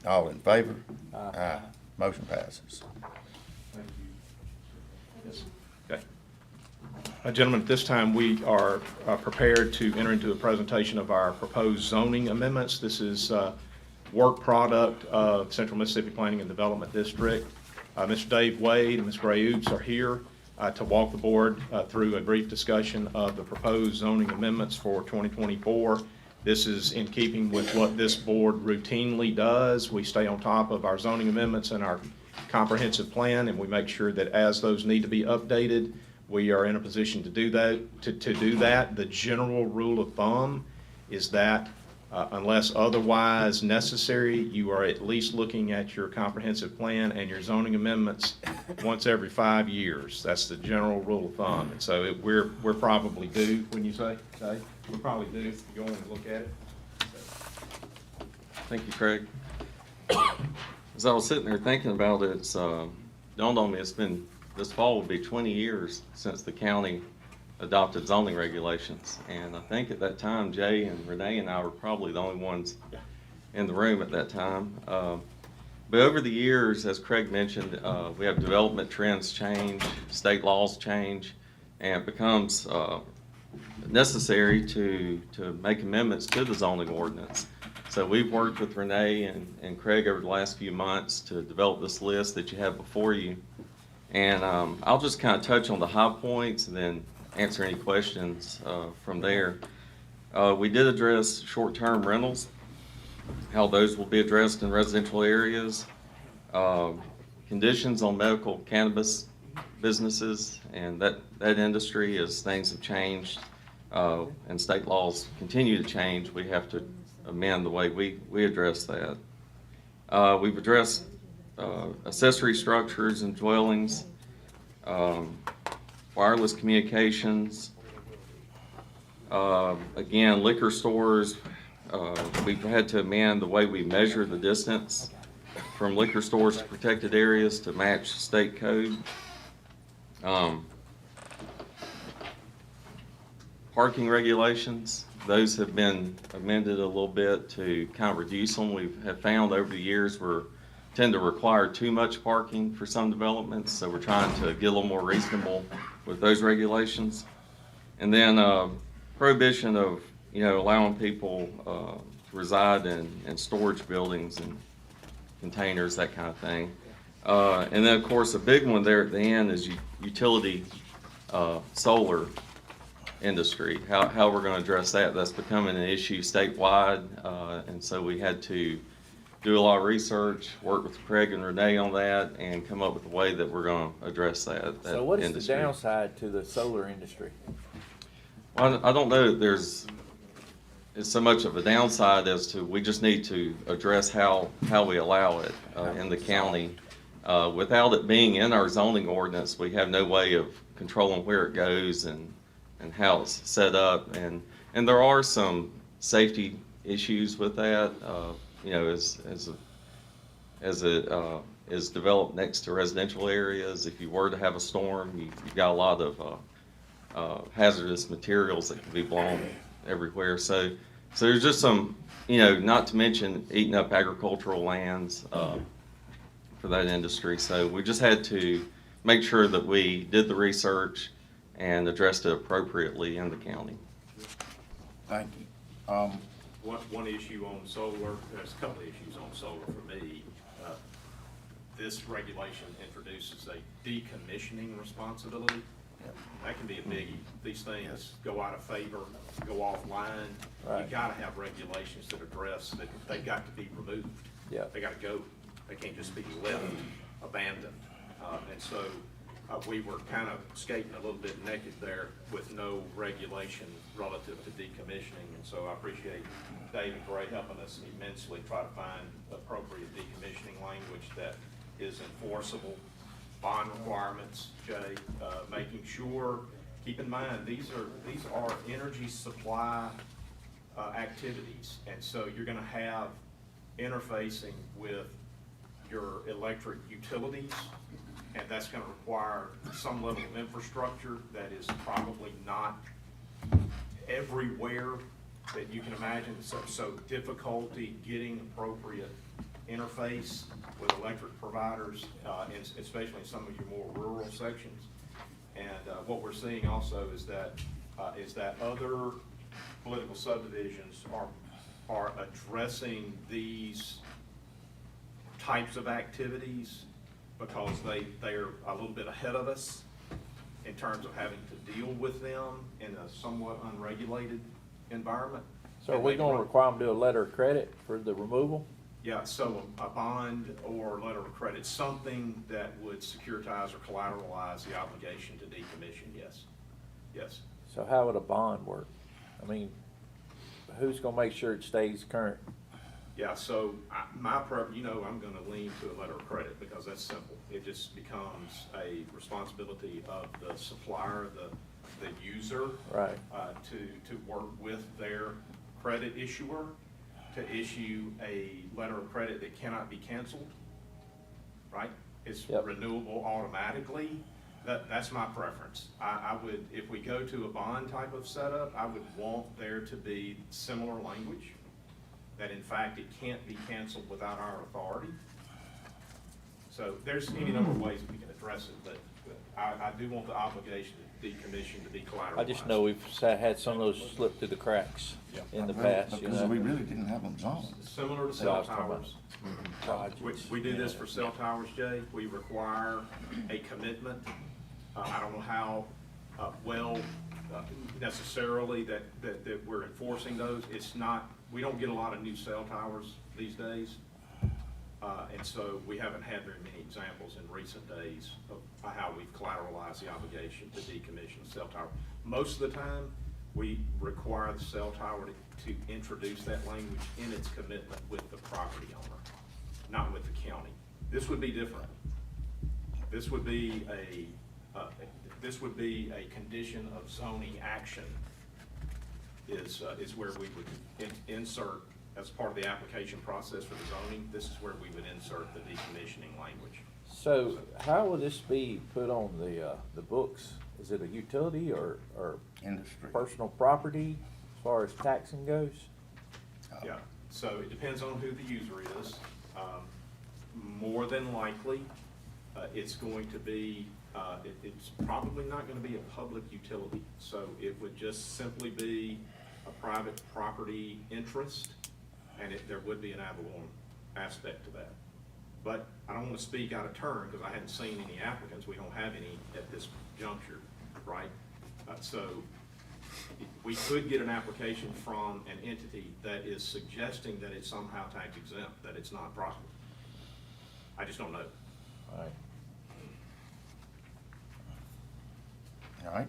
Speaker 1: All in favor? Aye. Motion passes.
Speaker 12: Yes. Okay. Gentlemen, at this time, we are prepared to enter into a presentation of our proposed zoning amendments. This is work product of Central Mississippi Planning and Development District. Mr. Dave Wade and Ms. Gray Oops are here to walk the board through a brief discussion of the proposed zoning amendments for 2024. This is in keeping with what this board routinely does. We stay on top of our zoning amendments and our comprehensive plan, and we make sure that as those need to be updated, we are in a position to do that. To do that, the general rule of thumb is that unless otherwise necessary, you are at least looking at your comprehensive plan and your zoning amendments once every 5 years. That's the general rule of thumb. And so we're probably due, when you say? We're probably due to go and look at it.
Speaker 14: Thank you, Craig. As I was sitting there thinking about it, it's dawned on me this fall will be 20 years since the county adopted zoning regulations. And I think at that time, Jay and Renee and I were probably the only ones in the room at that time. But over the years, as Craig mentioned, we have development trends change, state laws change, and it becomes necessary to make amendments to the zoning ordinance. So we've worked with Renee and Craig over the last few months to develop this list that you have before you. And I'll just kind of touch on the high points and then answer any questions from there. We did address short-term rentals, how those will be addressed in residential areas, conditions on medical cannabis businesses and that industry as things have changed and state laws continue to change. We have to amend the way we address that. We've addressed accessory structures and dwellings, wireless communications, again, liquor stores. We've had to amend the way we measure the distance from liquor stores to protected areas to match state code. Parking regulations, those have been amended a little bit to kind of reduce them. We have found over the years we tend to require too much parking for some developments, so we're trying to get a little more reasonable with those regulations. And then prohibition of allowing people to reside in storage buildings and containers, that kind of thing. And then of course a big one there at the end is utility solar industry, how we're going to address that. That's becoming an issue statewide, and so we had to do a lot of research, work with Craig and Renee on that, and come up with a way that we're going to address that
Speaker 10: So what is
Speaker 14: industry.
Speaker 10: the downside to the solar industry?
Speaker 14: Well, I don't know that it's so much of a downside as to we just need to address how we allow it in the county. Without it being in our zoning ordinance, we have no way of controlling where it goes and how it's set up. And there are some safety issues with that. As as it is developed next to residential areas. If you were to have a storm, you've got a lot of hazardous materials that can be blown everywhere. So there's just some, not to mention eating up agricultural lands for that industry. So we just had to make sure that we did the research and addressed it appropriately in the county.
Speaker 1: Thank you.
Speaker 2: One issue on solar, there's a couple of issues on solar for me. This regulation introduces a decommissioning responsibility. That can be a biggie. These things go out of favor, go offline.
Speaker 10: Right.
Speaker 2: You gotta have regulations that address that they got to be removed.
Speaker 10: Yeah.
Speaker 2: They gotta go. They can't just be left abandoned. And so we were kind of skating a little bit naked there with no regulation relative to decommissioning. And so I appreciate David Gray helping us immensely try to find appropriate decommissioning language that is enforceable. Bond requirements, Jay, making sure, keep in mind, these are energy supply activities. And so you're gonna have interfacing with your electric utilities, and that's gonna require some level of infrastructure that is probably not everywhere that you can imagine. So difficulty getting appropriate interface with electric providers, especially in some of your more rural sections. And what we're seeing also is that other political subdivisions are addressing these types of activities because they're a little bit ahead of us in terms of having to deal with them in a somewhat unregulated environment.
Speaker 10: So are we gonna require them to do a letter of credit for the removal?
Speaker 2: Yeah, so a bond or letter of credit, something that would securitize or collateralize the obligation to decommission, yes. Yes.
Speaker 10: So how would a bond work? I mean, who's gonna make sure it stays current?
Speaker 2: Yeah, so I'm gonna lean to a letter of credit because that's simple. It just becomes a responsibility of the supplier, the user.
Speaker 10: Right.
Speaker 2: To work with their credit issuer to issue a letter of credit that cannot be canceled, right? It's
Speaker 10: Yep.
Speaker 2: renewable automatically. That's my preference. I would, if we go to a bond type of setup, I would want there to be similar language, that in fact it can't be canceled without our authority. So there's any number of ways we can address it, but I do want the obligation to decommission to be collateralized.
Speaker 10: I just know we've had some of those slip through the cracks in the past, you
Speaker 1: Because
Speaker 10: know.
Speaker 1: we really didn't have them zoned.
Speaker 2: Similar to
Speaker 10: Yeah, I
Speaker 2: cell
Speaker 10: was talking about
Speaker 2: towers.
Speaker 10: projects.
Speaker 2: We do this for cell towers, Jay. We require a commitment. I don't know how well necessarily that we're enforcing those. It's not, we don't get a lot of new cell towers these days. And so we haven't had very many examples in recent days of how we've collateralized the obligation to decommission a cell tower. Most of the time, we require the cell tower to introduce that language in its commitment with the property owner, not with the county. This would be different. This would be a condition of zoning action is where we would insert, as part of the application process for the zoning, this is where we would insert the decommissioning language.
Speaker 10: So how will this be put on the books? Is it a utility or
Speaker 1: Industry.
Speaker 10: personal property as far as taxing goes?
Speaker 2: Yeah, so it depends on who the user is. More than likely, it's going to be, it's probably not gonna be a public utility. So it would just simply be a private property interest, and there would be an ad valorem aspect to that. But I don't wanna speak out of turn, because I hadn't seen any applicants. We don't have any at this juncture, right? So we could get an application from an entity that is suggesting that it's somehow tax exempt, that it's not profitable. I just don't know.
Speaker 10: All right.
Speaker 1: All right.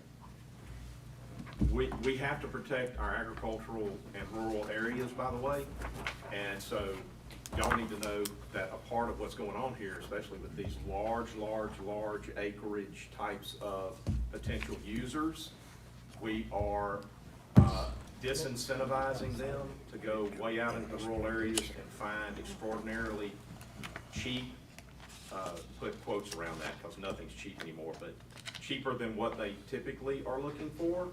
Speaker 2: We have to protect our agricultural and rural areas, by the way, and so y'all need to know that a part of what's going on here, especially with these large acreage types of potential users, we are disincentivizing them to go way out into the rural areas and find extraordinarily cheap, put quotes around that because nothing's cheap anymore, but cheaper than what they typically are looking for,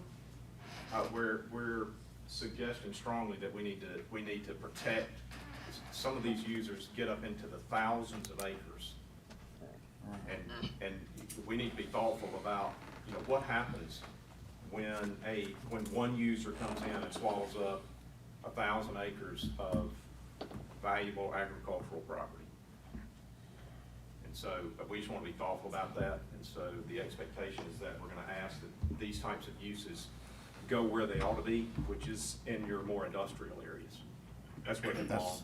Speaker 2: we're suggesting strongly that we need to protect. Some of these users get up into the thousands of acres. And we need to be thoughtful about, what happens when one user comes in and swallows up 1,000 acres of valuable agricultural property. And so we just want to be thoughtful about that. And so the expectation is that we're going to ask that these types of uses go where they ought to be, which is in your more industrial areas. That's where they belong.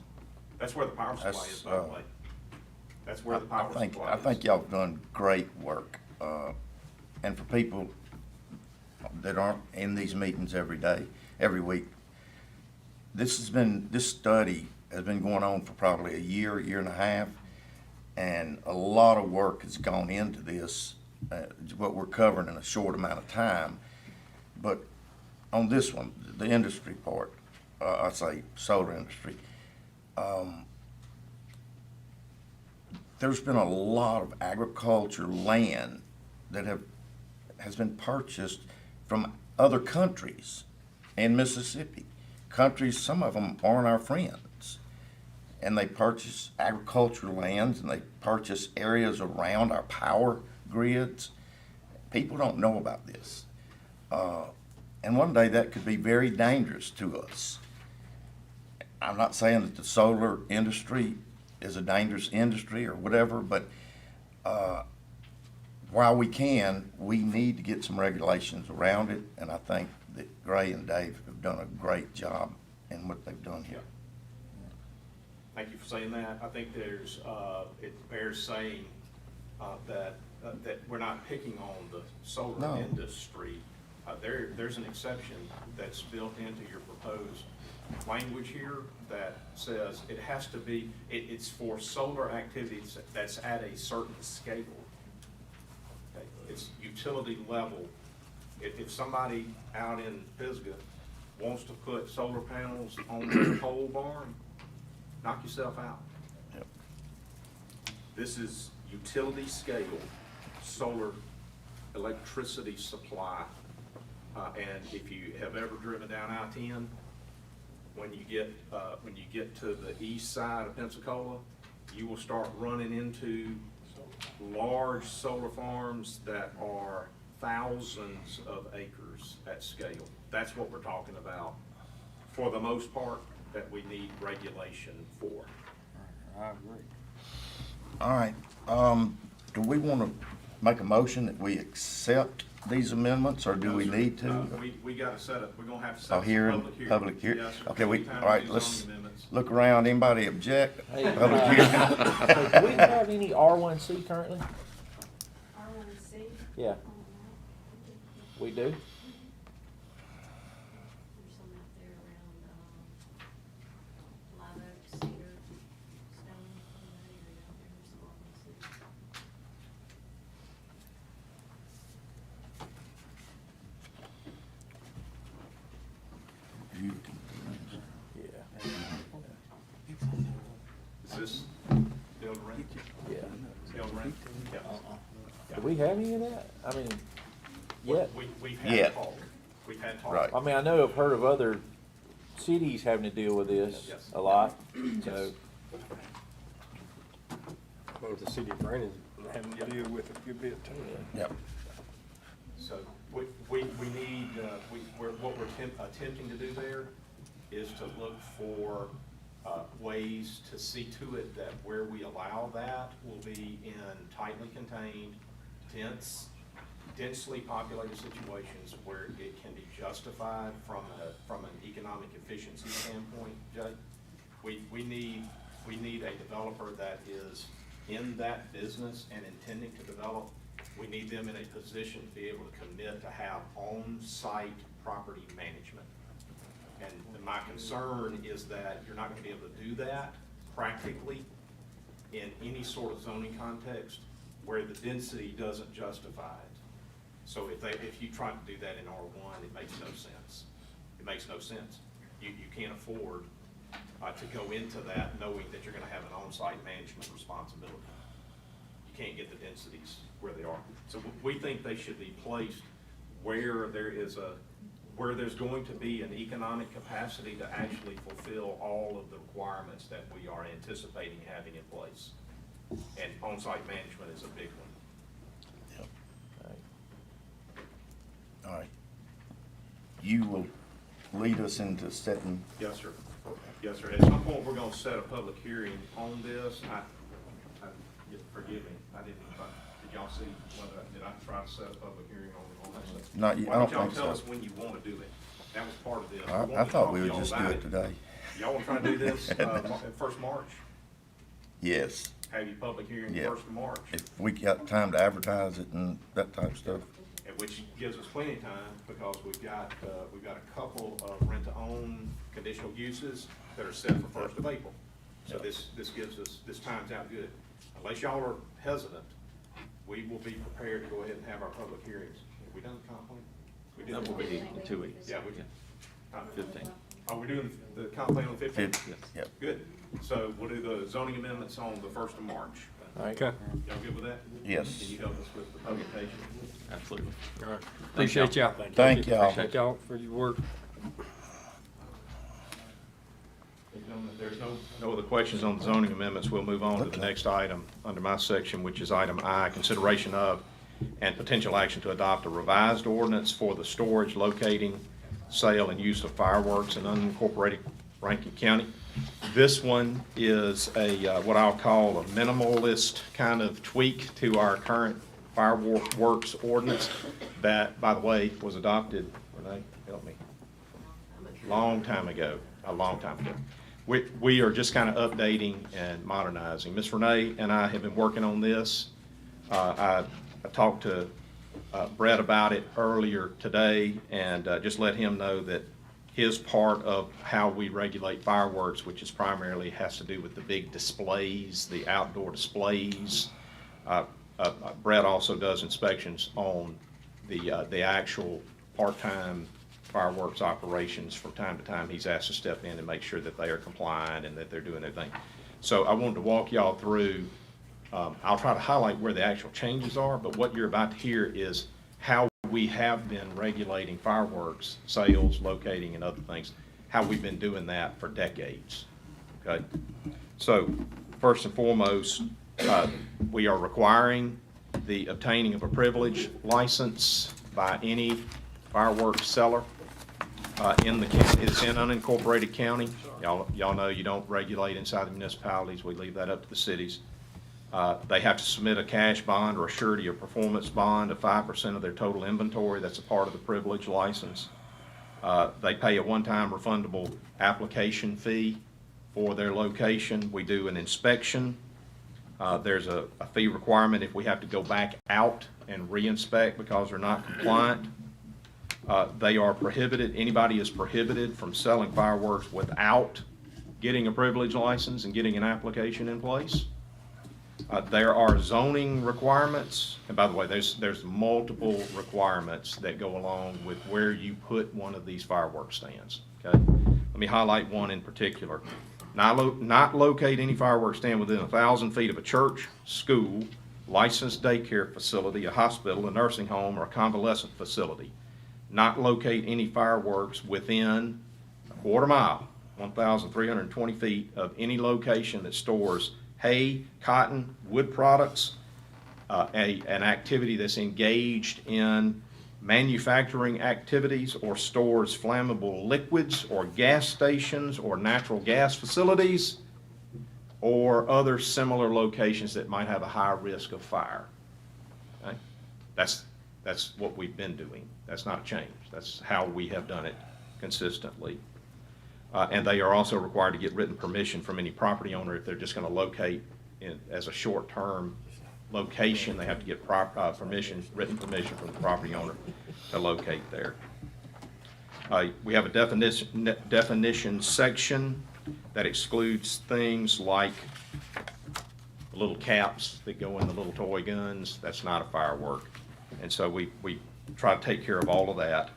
Speaker 2: That's where the power supply is, by the way. That's where the power supply is.
Speaker 1: I think y'all have done great work. And for people that aren't in these meetings every day, every week, this study has been going on for probably a year and a half, and a lot of work has gone into this, what we're covering in a short amount of time. But on this one, the industry part, I say solar industry, there's been a lot of agriculture land that has been purchased from other countries in Mississippi. Countries, some of them aren't our friends. And they purchase agricultural lands and they purchase areas around our power grids. People don't know about this. And one day that could be very dangerous to us. I'm not saying that the solar industry is a dangerous industry or whatever, but while we can, we need to get some regulations around it, and I think that Gray and Dave have done a great job in what they've done here.
Speaker 2: Thank you for saying that. I think it bears saying that we're not picking on the solar industry. There's an exception that's built into your proposed language here that says it has to be, it's for solar activities that's at a certain scale. Okay? It's utility level. If somebody out in Pisgah wants to put solar panels on their pole barn, knock yourself out.
Speaker 1: Yep.
Speaker 2: This is utility scale solar electricity supply. And if you have ever driven down I-10, when you get to the east side of Pensacola, you will start running into large solar farms that are thousands of acres at scale. That's what we're talking about, for the most part, that we need regulation for.
Speaker 10: I agree.
Speaker 1: All right, do we want to make a motion that we accept these amendments, or do we need to?
Speaker 2: We got to set up, we're gonna have to set
Speaker 1: Oh,
Speaker 2: up
Speaker 1: here,
Speaker 2: public hearing. Yes, sir.
Speaker 1: Okay,
Speaker 2: Anytime
Speaker 1: all right,
Speaker 2: we do
Speaker 1: let's
Speaker 2: zoning amendments.
Speaker 1: look around. Anybody object?
Speaker 10: Hey,
Speaker 1: Public
Speaker 10: so
Speaker 1: hearing.
Speaker 10: do we have any R1C currently?
Speaker 15: R1C?
Speaker 10: Yeah, we do?
Speaker 15: There's some out there around, Live Oak, Cedar, Stone, in that area out there, there's some R1C.
Speaker 10: Yeah.
Speaker 2: Is this Bill Rankin?
Speaker 10: Yeah.
Speaker 2: Bill Rankin? Yeah.
Speaker 10: Do we have any of that? I mean, yet?
Speaker 2: We've
Speaker 1: Yeah.
Speaker 2: had talk. We've had talk.
Speaker 1: Right.
Speaker 10: I mean, I know I've heard of other cities having to deal with this
Speaker 2: Yes.
Speaker 10: a lot, so.
Speaker 5: Well, the city of Brandon's having to deal with it a good bit too.
Speaker 1: Yep.
Speaker 2: So we need, what we're attempting to do there is to look for ways to see to it that where we allow that will be in tightly contained, densely populated situations where it can be justified from an economic efficiency standpoint, Jay. We need a developer that is in that business and intending to develop. We need them in a position to be able to commit to have on-site property management. And my concern is that you're not gonna be able to do that practically in any sort of zoning context where the density doesn't justify it. So if you try to do that in R1, it makes no sense. It makes no sense. You can't afford to go into that knowing that you're gonna have an on-site management responsibility. You can't get the densities where they are. So we think they should be placed where there's going to be an economic capacity to actually fulfill all of the requirements that we are anticipating having in place. And on-site management is a big one.
Speaker 1: All right. You will lead us into setting,
Speaker 2: Yes, sir. Yes, sir. At some point, we're gonna set a public hearing on this. Forgive me, I didn't, did y'all see did I try to set a public hearing on that stuff?
Speaker 1: Not yet. I
Speaker 2: Why
Speaker 1: don't
Speaker 2: don't y'all
Speaker 1: think
Speaker 2: tell
Speaker 1: so.
Speaker 2: us when you wanna do it? That was part of this.
Speaker 1: I thought we would just do it today.
Speaker 2: Y'all wanna try to do this, first March?
Speaker 1: Yes,
Speaker 2: Have your public hearing
Speaker 1: Yeah.
Speaker 2: first of March?
Speaker 1: if we got time to advertise it and that type of stuff.
Speaker 2: Which gives us plenty of time, because we've got a couple of rent-to-own conditional uses that are set for 1st of April. So this gives us, this times out good. Unless y'all are hesitant, we will be prepared to go ahead and have our public hearings. Have we done the comp plan? We did.
Speaker 14: That will be in 2 weeks.
Speaker 2: Yeah, we can.
Speaker 14: 15.
Speaker 2: Are we doing the comp plan on the 15th?
Speaker 14: Yes.
Speaker 1: Yep.
Speaker 2: Good. So we'll do the zoning amendments on the 1st of March.
Speaker 5: Okay.
Speaker 2: Y'all good with that?
Speaker 1: Yes.
Speaker 2: Can you help us with the publication?
Speaker 14: Absolutely.
Speaker 5: All right. Appreciate y'all.
Speaker 1: Thank y'all.
Speaker 5: Appreciate y'all for your work.
Speaker 2: If there's
Speaker 12: No other questions on the zoning amendments, we'll move on to the next item under my section, which is item I, consideration of and potential action to adopt a revised ordinance for the storage, locating, sale, and use of fireworks in unincorporated Rankin County. This one is a, what I'll call a minimalist kind of tweak to our current fireworks ordinance that, by the way, was adopted, Renee, help me, a long time ago. We are just kind of updating and modernizing. Ms. Renee and I have been working on this. I talked to Brett about it earlier today, and just let him know that his part of how we regulate fireworks, which is primarily has to do with the big displays, the outdoor displays. Brett also does inspections on the actual part-time fireworks operations. From time to time, he's asked to step in and make sure that they are compliant and that they're doing their thing. So I wanted to walk y'all through, I'll try to highlight where the actual changes are, but what you're about to hear is how we have been regulating fireworks, sales, locating, and other things, how we've been doing that for decades, okay? So, first and foremost, we are requiring the obtaining of a privilege license by any fireworks seller in the county. It's in unincorporated county. Y'all know you don't regulate inside the municipalities. We leave that up to the cities. They have to submit a cash bond or a surety or performance bond of 5% of their total inventory. That's a part of the privilege license. They pay a one-time refundable application fee for their location. We do an inspection. There's a fee requirement if we have to go back out and re-inspect because they're not compliant. They are prohibited, anybody is prohibited from selling fireworks without getting a privilege license and getting an application in place. There are zoning requirements, and by the way, there's multiple requirements that go along with where you put one of these fireworks stands, okay? Let me highlight one in particular. Not locate any fireworks stand within 1,000 feet of a church, school, licensed daycare facility, a hospital, a nursing home, or a convalescent facility. Not locate any fireworks within a quarter mile, 1,320 feet of any location that stores hay, cotton, wood products, an activity that's engaged in manufacturing activities or stores flammable liquids or gas stations or natural gas facilities or other similar locations that might have a high risk of fire. Okay? That's what we've been doing. That's not a change. That's how we have done it consistently. And they are also required to get written permission from any property owner if they're just going to locate as a short-term location. They have to get written permission from the property owner to locate there. We have a definition section that excludes things like the little caps that go in the little toy guns. That's not a firework. And so we try to take care of all of that.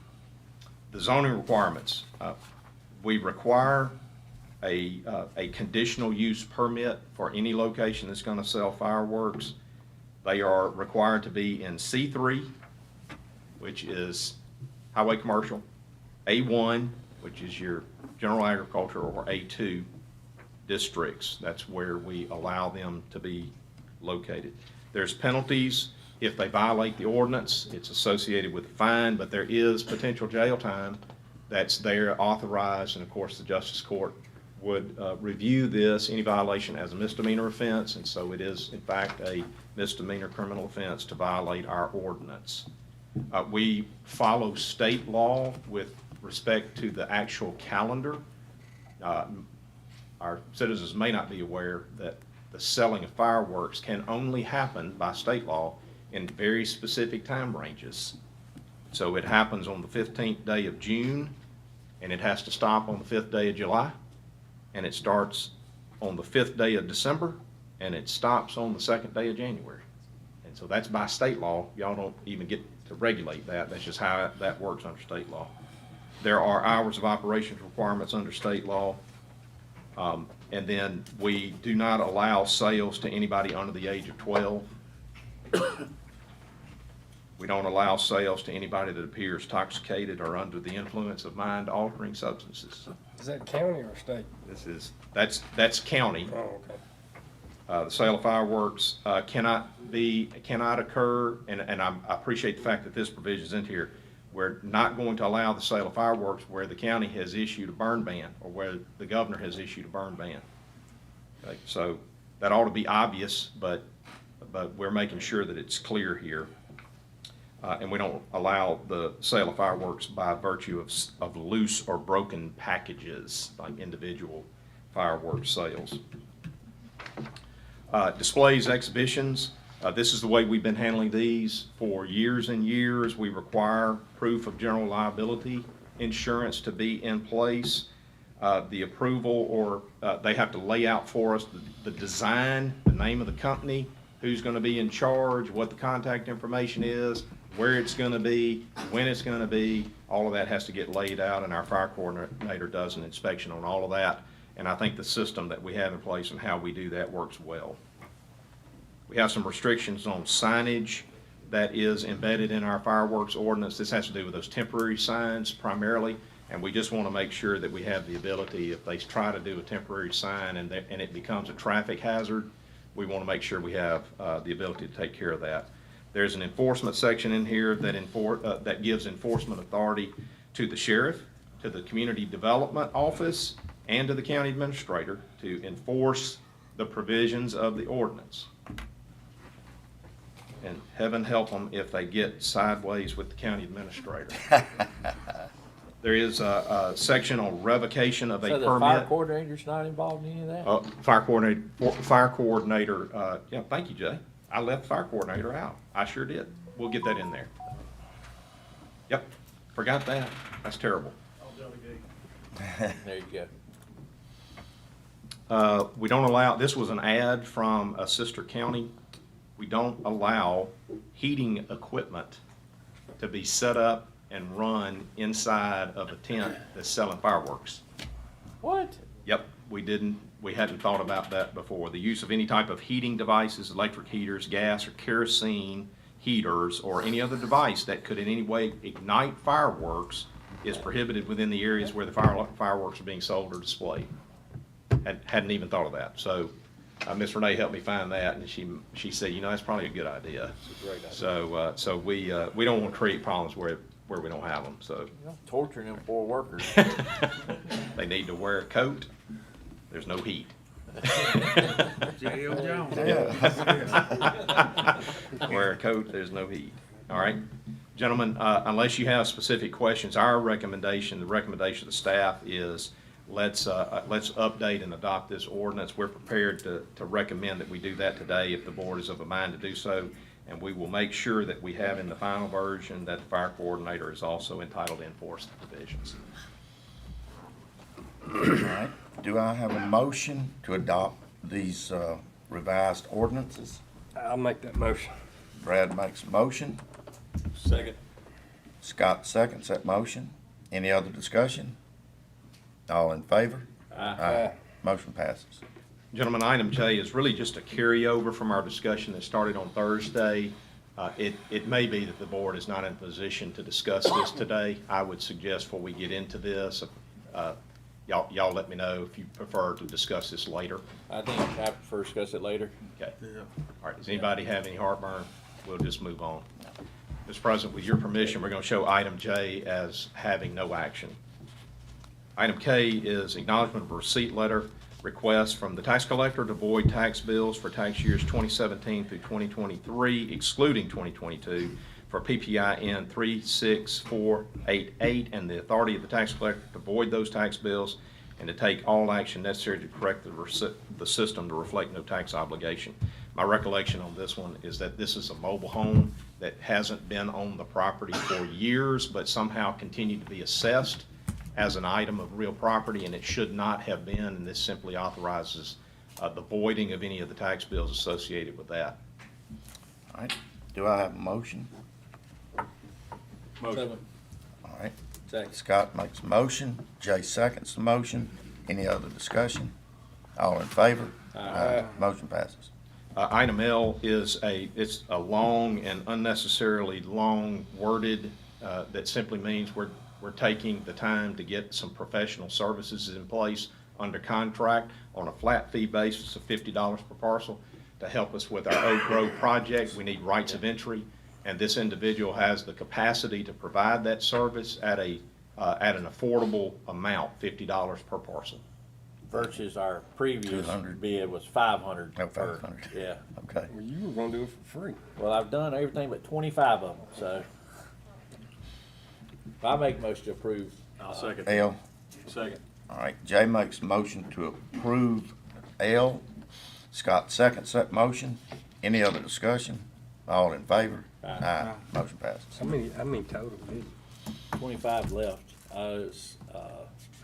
Speaker 12: The zoning requirements. We require a conditional use permit for any location that's gonna sell fireworks. They are required to be in C3, which is highway commercial, A1, which is your general agriculture, or A2 districts. That's where we allow them to be located. There's penalties if they violate the ordinance. It's associated with a fine, but there is potential jail time that's there authorized, and of course, the Justice Court would review this, any violation, as a misdemeanor offense, and so it is, in fact, a misdemeanor criminal offense to violate our ordinance. We follow state law with respect to the actual calendar. Our citizens may not be aware that the selling of fireworks can only happen by state law in very specific time ranges. So it happens on the 15th day of June, and it has to stop on the 5th day of July, and it starts on the 5th day of December, and it stops on the 2nd day of January. And so that's by state law. Y'all don't even get to regulate that. That's just how that works under state law. There are hours of operations requirements under state law. And then we do not allow sales to anybody under the age of 12. We don't allow sales to anybody that appears intoxicated or under the influence of mind-altering substances.
Speaker 5: Is that county or state?
Speaker 12: That's county.
Speaker 5: Oh, okay.
Speaker 12: The sale of fireworks cannot occur, and I appreciate the fact that this provision is in here. We're not going to allow the sale of fireworks where the county has issued a burn ban or where the governor has issued a burn ban. Okay, so that ought to be obvious, but we're making sure that it's clear here. And we don't allow the sale of fireworks by virtue of loose or broken packages, like individual fireworks sales. Displays, exhibitions. This is the way we've been handling these for years and years. We require proof of general liability insurance to be in place. The approval, or they have to lay out for us the design, the name of the company, who's going to be in charge, what the contact information is, where it's going to be, when it's going to be. All of that has to get laid out, and our fire coordinator does an inspection on all of that. And I think the system that we have in place and how we do that works well. We have some restrictions on signage that is embedded in our fireworks ordinance. This has to do with those temporary signs primarily, and we just want to make sure that we have the ability, if they try to do a temporary sign and it becomes a traffic hazard, we want to make sure we have the ability to take care of that. There's an enforcement section in here that gives enforcement authority to the sheriff, to the community development office, and to the county administrator to enforce the provisions of the ordinance. And heaven help them if they get sideways with the county administrator. There is a section on revocation of a
Speaker 10: So the
Speaker 12: permit.
Speaker 10: fire coordinator's not involved in any of that?
Speaker 12: Fire coordinator, yeah, thank you, Jay. I left fire coordinator out. I sure did. We'll get that in there. Yep, forgot that. That's terrible.
Speaker 10: There you go.
Speaker 12: We don't allow, this was an ad from a sister county. We don't allow heating equipment to be set up and run inside of a tent that's selling fireworks.
Speaker 10: What?
Speaker 12: Yep, we hadn't thought about that before. The use of any type of heating devices, electric heaters, gas or kerosene heaters, or any other device that could in any way ignite fireworks is prohibited within the areas where the fireworks are being sold or displayed. Hadn't even thought of that. So Miss Renee helped me find that, and she said, you know, that's probably a good idea.
Speaker 10: It's a great idea.
Speaker 12: So we don't want to create problems where we don't have them. So
Speaker 10: You're not torturing them poor workers.
Speaker 12: they need to wear a coat. There's no heat.
Speaker 11: J.L. Jones.
Speaker 12: Wear a coat, there's no heat. All right. Gentlemen, unless you have specific questions, our recommendation, the recommendation of the staff is let's update and adopt this ordinance. We're prepared to recommend that we do that today if the board is of a mind to do so. And we will make sure that we have in the final version that the fire coordinator is also entitled to enforce the provisions.
Speaker 1: All right. Do I have a motion to adopt these revised ordinances?
Speaker 5: I'll make that motion.
Speaker 1: Brad makes a motion.
Speaker 5: Second.
Speaker 1: Scott seconds that motion. Any other discussion? All in favor? Aye. Motion passes.
Speaker 12: Gentlemen, item J is really just a carryover from our discussion that started on Thursday. It may be that the board is not in a position to discuss this today. I would suggest before we get into this, y'all let me know if you prefer to discuss this later.
Speaker 10: I think I prefer to discuss it later.
Speaker 12: Okay. All right, does anybody have any heartburn? We'll just move on. Mr. President, with your permission, we're going to show item J as having no action. Item K is acknowledgment of a receipt letter request from the tax collector to void tax bills for tax years 2017 through 2023, excluding 2022, for PPIN 36488, and the authority of the tax collector to void those tax bills and to take all action necessary to correct the system to reflect no tax obligation. My recollection on this one is that this is a mobile home that hasn't been on the property for years, but somehow continued to be assessed as an item of real property, and it should not have been, and this simply authorizes the voiding of any of the tax bills associated with that.
Speaker 1: All right, do I have a motion?
Speaker 10: Motion.
Speaker 1: All right,
Speaker 10: Second.
Speaker 1: Scott makes a motion, Jay seconds the motion. Any other discussion? All in favor?
Speaker 10: Aye.
Speaker 1: Motion passes.
Speaker 12: Item L is it's a long and unnecessarily long worded, that simply means we're taking the time to get some professional services in place under contract on a flat fee basis of $50 per parcel to help us with our Oak Grove project. We need rights of entry, and this individual has the capacity to provide that service at an affordable amount, $50 per parcel.
Speaker 10: Versus our previous
Speaker 1: 200.
Speaker 10: bid was 500.
Speaker 1: Oh, 500.
Speaker 10: Yeah.
Speaker 1: Okay.
Speaker 5: Well, you were gonna do it for free.
Speaker 10: Well, I've done everything but 25 of them, so. I make most to approve.
Speaker 11: I'll second.
Speaker 1: L.
Speaker 11: Second.
Speaker 1: All right, Jay makes a motion to approve L. Scott seconds that motion. Any other discussion? All in favor?
Speaker 10: Aye.
Speaker 1: Motion passes.
Speaker 5: How many total did?
Speaker 10: 25 left. It's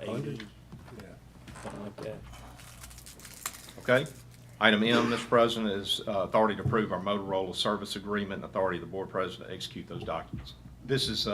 Speaker 10: 80,
Speaker 5: Yeah.
Speaker 10: something like that.
Speaker 12: Okay. Item M, Mr. President, is authority to approve our Motorola service agreement and authority of the board president to execute those documents. This is,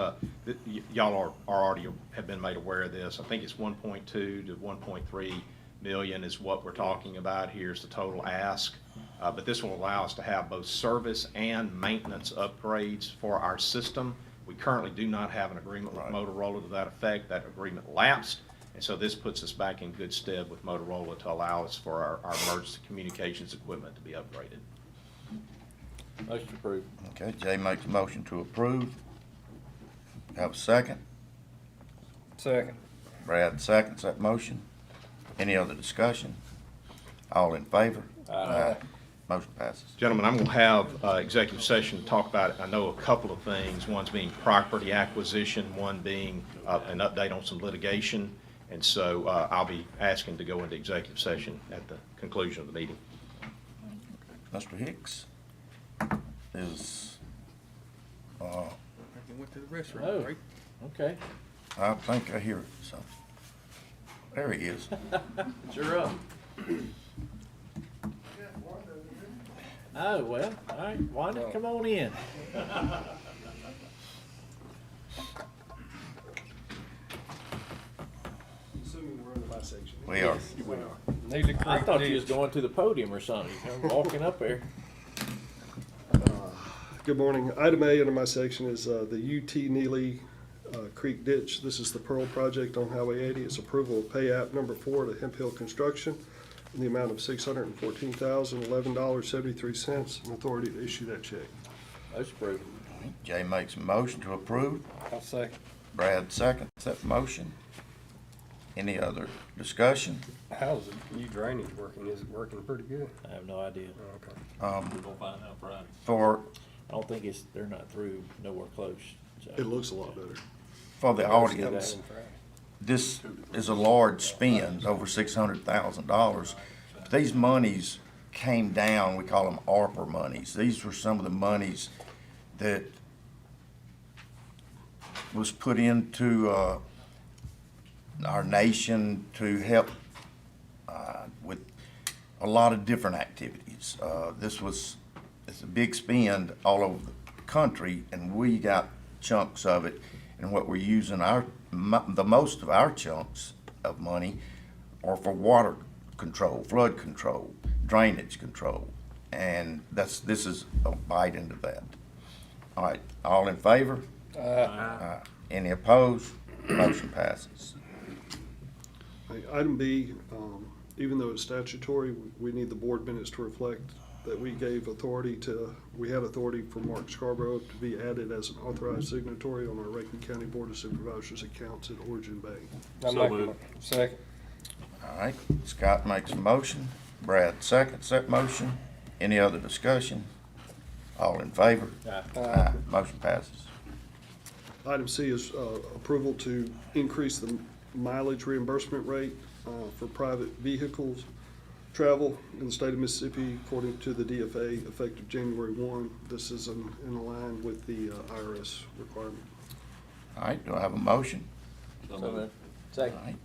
Speaker 12: y'all are already have been made aware of this. I think it's 1.2 to 1.3 million is what we're talking about. Here's the total ask. But this will allow us to have both service and maintenance upgrades for our system. We currently do not have an agreement with Motorola to that effect. That agreement lapsed. And so this puts us back in good stead with Motorola to allow us for our emergency communications equipment to be upgraded.
Speaker 10: Motion approved.
Speaker 1: Okay, Jay makes a motion to approve. Have a second?
Speaker 5: Second.
Speaker 1: Brad seconds that motion. Any other discussion? All in favor?
Speaker 10: Aye.
Speaker 1: Motion passes.
Speaker 12: Gentlemen, I'm going to have executive session to talk about, I know, a couple of things. One's being property acquisition, one being an update on some litigation. And so I'll be asking to go into executive session at the conclusion of the meeting.
Speaker 1: Mr. Hicks is,
Speaker 11: Went to the restroom,
Speaker 10: Oh,
Speaker 11: right?
Speaker 10: okay.
Speaker 1: I think I hear it, so. There he is.
Speaker 10: Sure up. Oh, well, all right, Wanda, come on in.
Speaker 3: Assuming we're in my section.
Speaker 1: We are.
Speaker 5: Needle
Speaker 10: I
Speaker 5: Creek
Speaker 10: thought you was
Speaker 5: ditch.
Speaker 10: going to the podium or something, you know, walking up there.
Speaker 3: Good morning. Item A under my section is the UT Neely Creek Ditch. This is the Pearl Project on Highway 80. It's approval of pay app number 4 to Hemp Hill Construction in the amount of $614,011.73 and authority to issue that check.
Speaker 10: Motion approved.
Speaker 1: Jay makes a motion to approve.
Speaker 5: I'll second.
Speaker 1: Brad seconds that motion. Any other discussion?
Speaker 5: How's the new drainage working? Is it working pretty good?
Speaker 10: I have no idea.
Speaker 5: Okay.
Speaker 10: We're gonna find out Friday.
Speaker 1: For
Speaker 10: I don't think they're not through, nowhere close, so.
Speaker 3: It looks a lot better.
Speaker 1: the
Speaker 10: Let's get
Speaker 1: audience,
Speaker 10: that.
Speaker 1: this is a large spend, over $600,000. These monies came down, we call them ARPA monies. These were some of the monies that was put into our nation to help with a lot of different activities. It's a big spend all over the country, and we got chunks of it. And what we're using the most of our chunks of money are for water control, flood control, drainage control. And this is a bite into that. All right, all in favor? Aye. Any opposed? Motion passes.
Speaker 16: Item B, even though it's statutory, we need the board minutes to reflect that we had authority for Mark Scarborough to be added as an authorized signatory on our Rankin County Board of Supervisors accounts at Origin Bank.
Speaker 5: Second.
Speaker 1: All right, Scott makes a motion, Brad seconds that motion. Any other discussion? All in favor? Aye. Motion passes.
Speaker 16: Item C is approval to increase the mileage reimbursement rate for private vehicles travel in the state of Mississippi according to the DFA effective January 1. This is in line with the IRS requirement.
Speaker 1: All right, do I have a motion?
Speaker 10: Second.
Speaker 1: All right.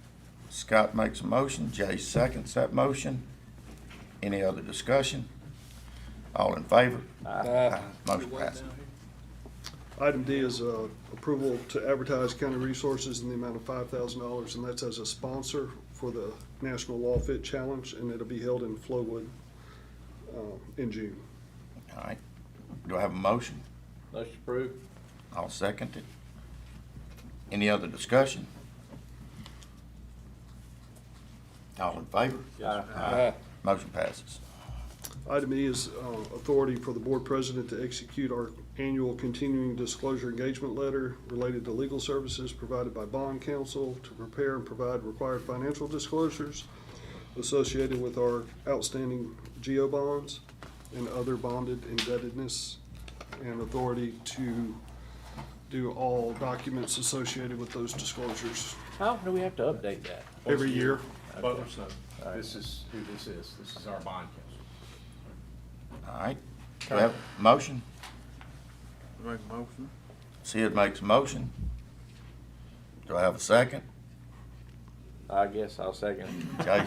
Speaker 1: Scott makes a motion, Jay seconds that motion. Any other discussion? All in favor?
Speaker 5: Aye.
Speaker 1: Motion passes.
Speaker 16: Item D is approval to advertise county resources in the amount of $5,000, and that's as a sponsor for the National Law Fit Challenge, and it'll be held in Flowood in June.
Speaker 1: All right, do I have a motion?
Speaker 10: Motion approved.
Speaker 1: I'll second it. Any other discussion? All in favor?
Speaker 5: Aye.
Speaker 1: Motion passes.
Speaker 16: Item E is authority for the board president to execute our annual continuing disclosure engagement letter related to legal services provided by bond counsel to prepare and provide required financial disclosures associated with our outstanding GO bonds and other bonded indebtedness, and authority to do all documents associated with those disclosures
Speaker 10: How often do we have to update that?
Speaker 16: every year.
Speaker 2: Butler Snow, this is who this is. This is our bond counsel.
Speaker 1: All right, do I have a motion?
Speaker 11: Make a motion.
Speaker 1: Sid makes a motion. Do I have a second?
Speaker 10: I guess I'll second.
Speaker 1: Jay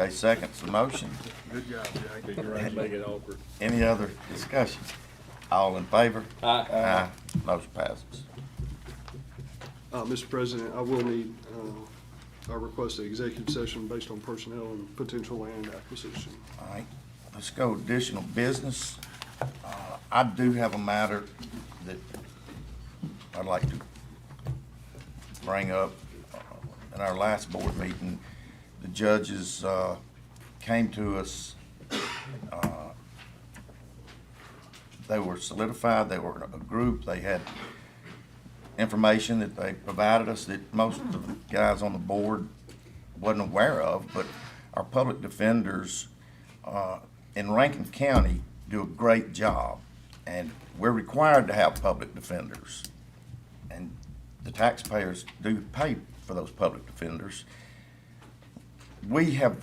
Speaker 1: seconds the motion.
Speaker 11: Good job, Jay.
Speaker 5: Make it awkward.
Speaker 1: Any other discussion? All in favor?
Speaker 10: Aye.
Speaker 1: Motion passes.
Speaker 16: Mr. President, I will need a request of executive session based on personnel and potential land acquisition.
Speaker 1: All right, let's go additional business. I do have a matter that I'd like to bring up. In our last board meeting, the judges came to us. They were solidified, they were a group, they had information that they provided us that most of the guys on the board wasn't aware of, but our public defenders in Rankin County do a great job, and we're required to have public defenders, and the taxpayers do pay for those public defenders. We have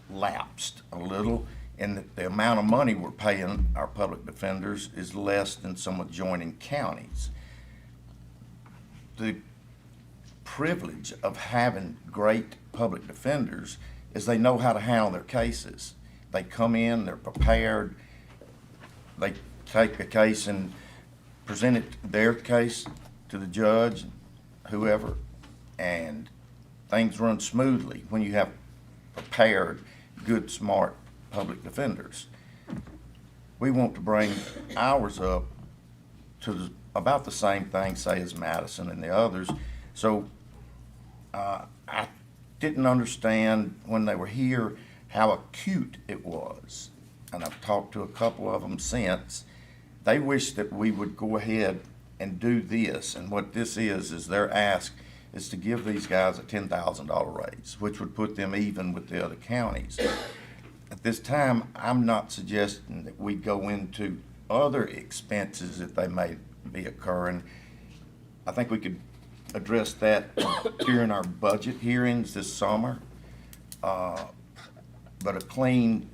Speaker 1: lapsed a little in that the amount of money we're paying our public defenders is less than some adjoining counties. The privilege of having great public defenders is they know how to handle their cases. They come in, they're prepared, they take a case and present their case to the judge, whoever, and things run smoothly when you have prepared, good, smart public defenders. We want to bring ours up to about the same thing, say, as Madison and the others. So I didn't understand when they were here how acute it was. And I've talked to a couple of them since. They wish that we would go ahead and do this. And what this is their ask is to give these guys a $10,000 raise, which would put them even with the other counties. At this time, I'm not suggesting that we go into other expenses that they may be occurring. I think we could address that during our budget hearings this summer. But a clean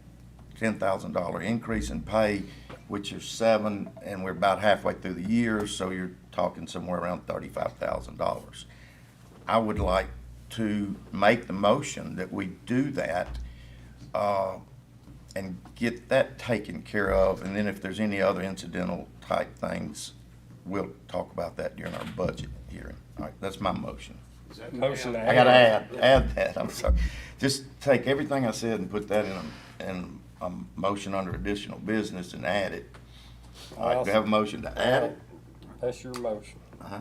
Speaker 1: $10,000 increase in pay, which is $7,000, and we're about halfway through the year, so you're talking somewhere around $35,000. I would like to make the motion that we do that and get that taken care of, and then if there's any other incidental type things, we'll talk about that during our budget hearing. All right, that's my motion.
Speaker 2: Is that
Speaker 5: Motion to
Speaker 1: I gotta add that, I'm sorry. Just take everything I said and put that in a motion under additional business and add it. All right, do you have a motion to add it?
Speaker 5: That's your motion.
Speaker 1: Uh-huh.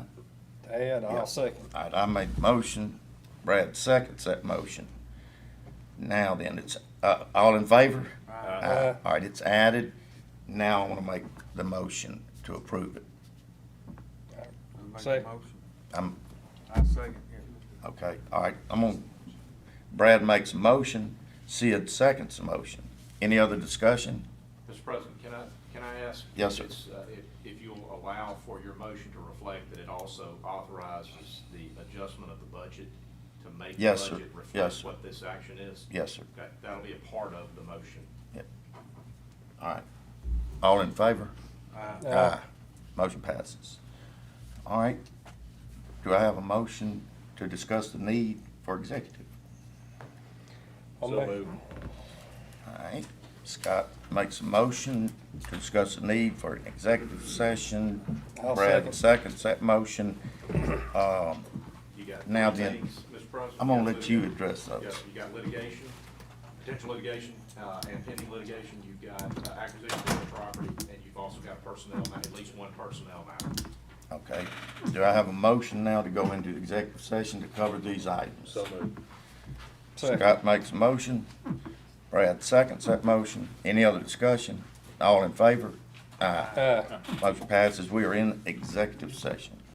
Speaker 5: To add,
Speaker 1: Yeah.
Speaker 5: I'll second.
Speaker 1: All right, I made the motion, Brad seconds that motion. Now then, it's, all in favor?
Speaker 5: Aye.
Speaker 1: All right, it's added. Now I wanna make the motion to approve it.
Speaker 11: Make a
Speaker 5: Second.
Speaker 11: motion.
Speaker 1: I'm,
Speaker 11: I second it.
Speaker 1: okay, all right, Brad makes a motion, Sid seconds the motion. Any other discussion?
Speaker 2: Mr. President, can I ask?
Speaker 1: Yes, sir.
Speaker 2: If you'll allow for your motion to reflect that it also authorizes the adjustment of the budget to make the
Speaker 1: Yes, sir.
Speaker 2: budget
Speaker 1: Yes,
Speaker 2: reflect
Speaker 1: sir.
Speaker 2: what this action is?
Speaker 1: Yes, sir.
Speaker 2: Okay, that'll be a part of the motion.
Speaker 1: All right, all in favor?
Speaker 5: Aye.
Speaker 1: Motion passes. All right, do I have a motion to discuss the need for executive?
Speaker 5: I'll make-
Speaker 1: All right, Scott makes a motion to discuss the need for an executive session.
Speaker 5: I'll
Speaker 1: Brad
Speaker 5: second.
Speaker 1: seconds that motion.
Speaker 2: You got
Speaker 1: Now
Speaker 2: three
Speaker 1: then,
Speaker 2: things, Mr. President.
Speaker 1: I'm gonna
Speaker 2: got
Speaker 1: let you
Speaker 2: litigation.
Speaker 1: address those.
Speaker 2: Yes, you got litigation, potential litigation, and pending litigation. You've got acquisition of the property, and you've also got personnel, at least one personnel matter.
Speaker 1: Okay, do I have a motion now to go into executive session to cover these items?
Speaker 5: Second.
Speaker 1: Scott makes a motion, Brad seconds that motion. Any other discussion? All in favor? Aye.
Speaker 5: Aye.
Speaker 1: Motion passes. We are in executive session.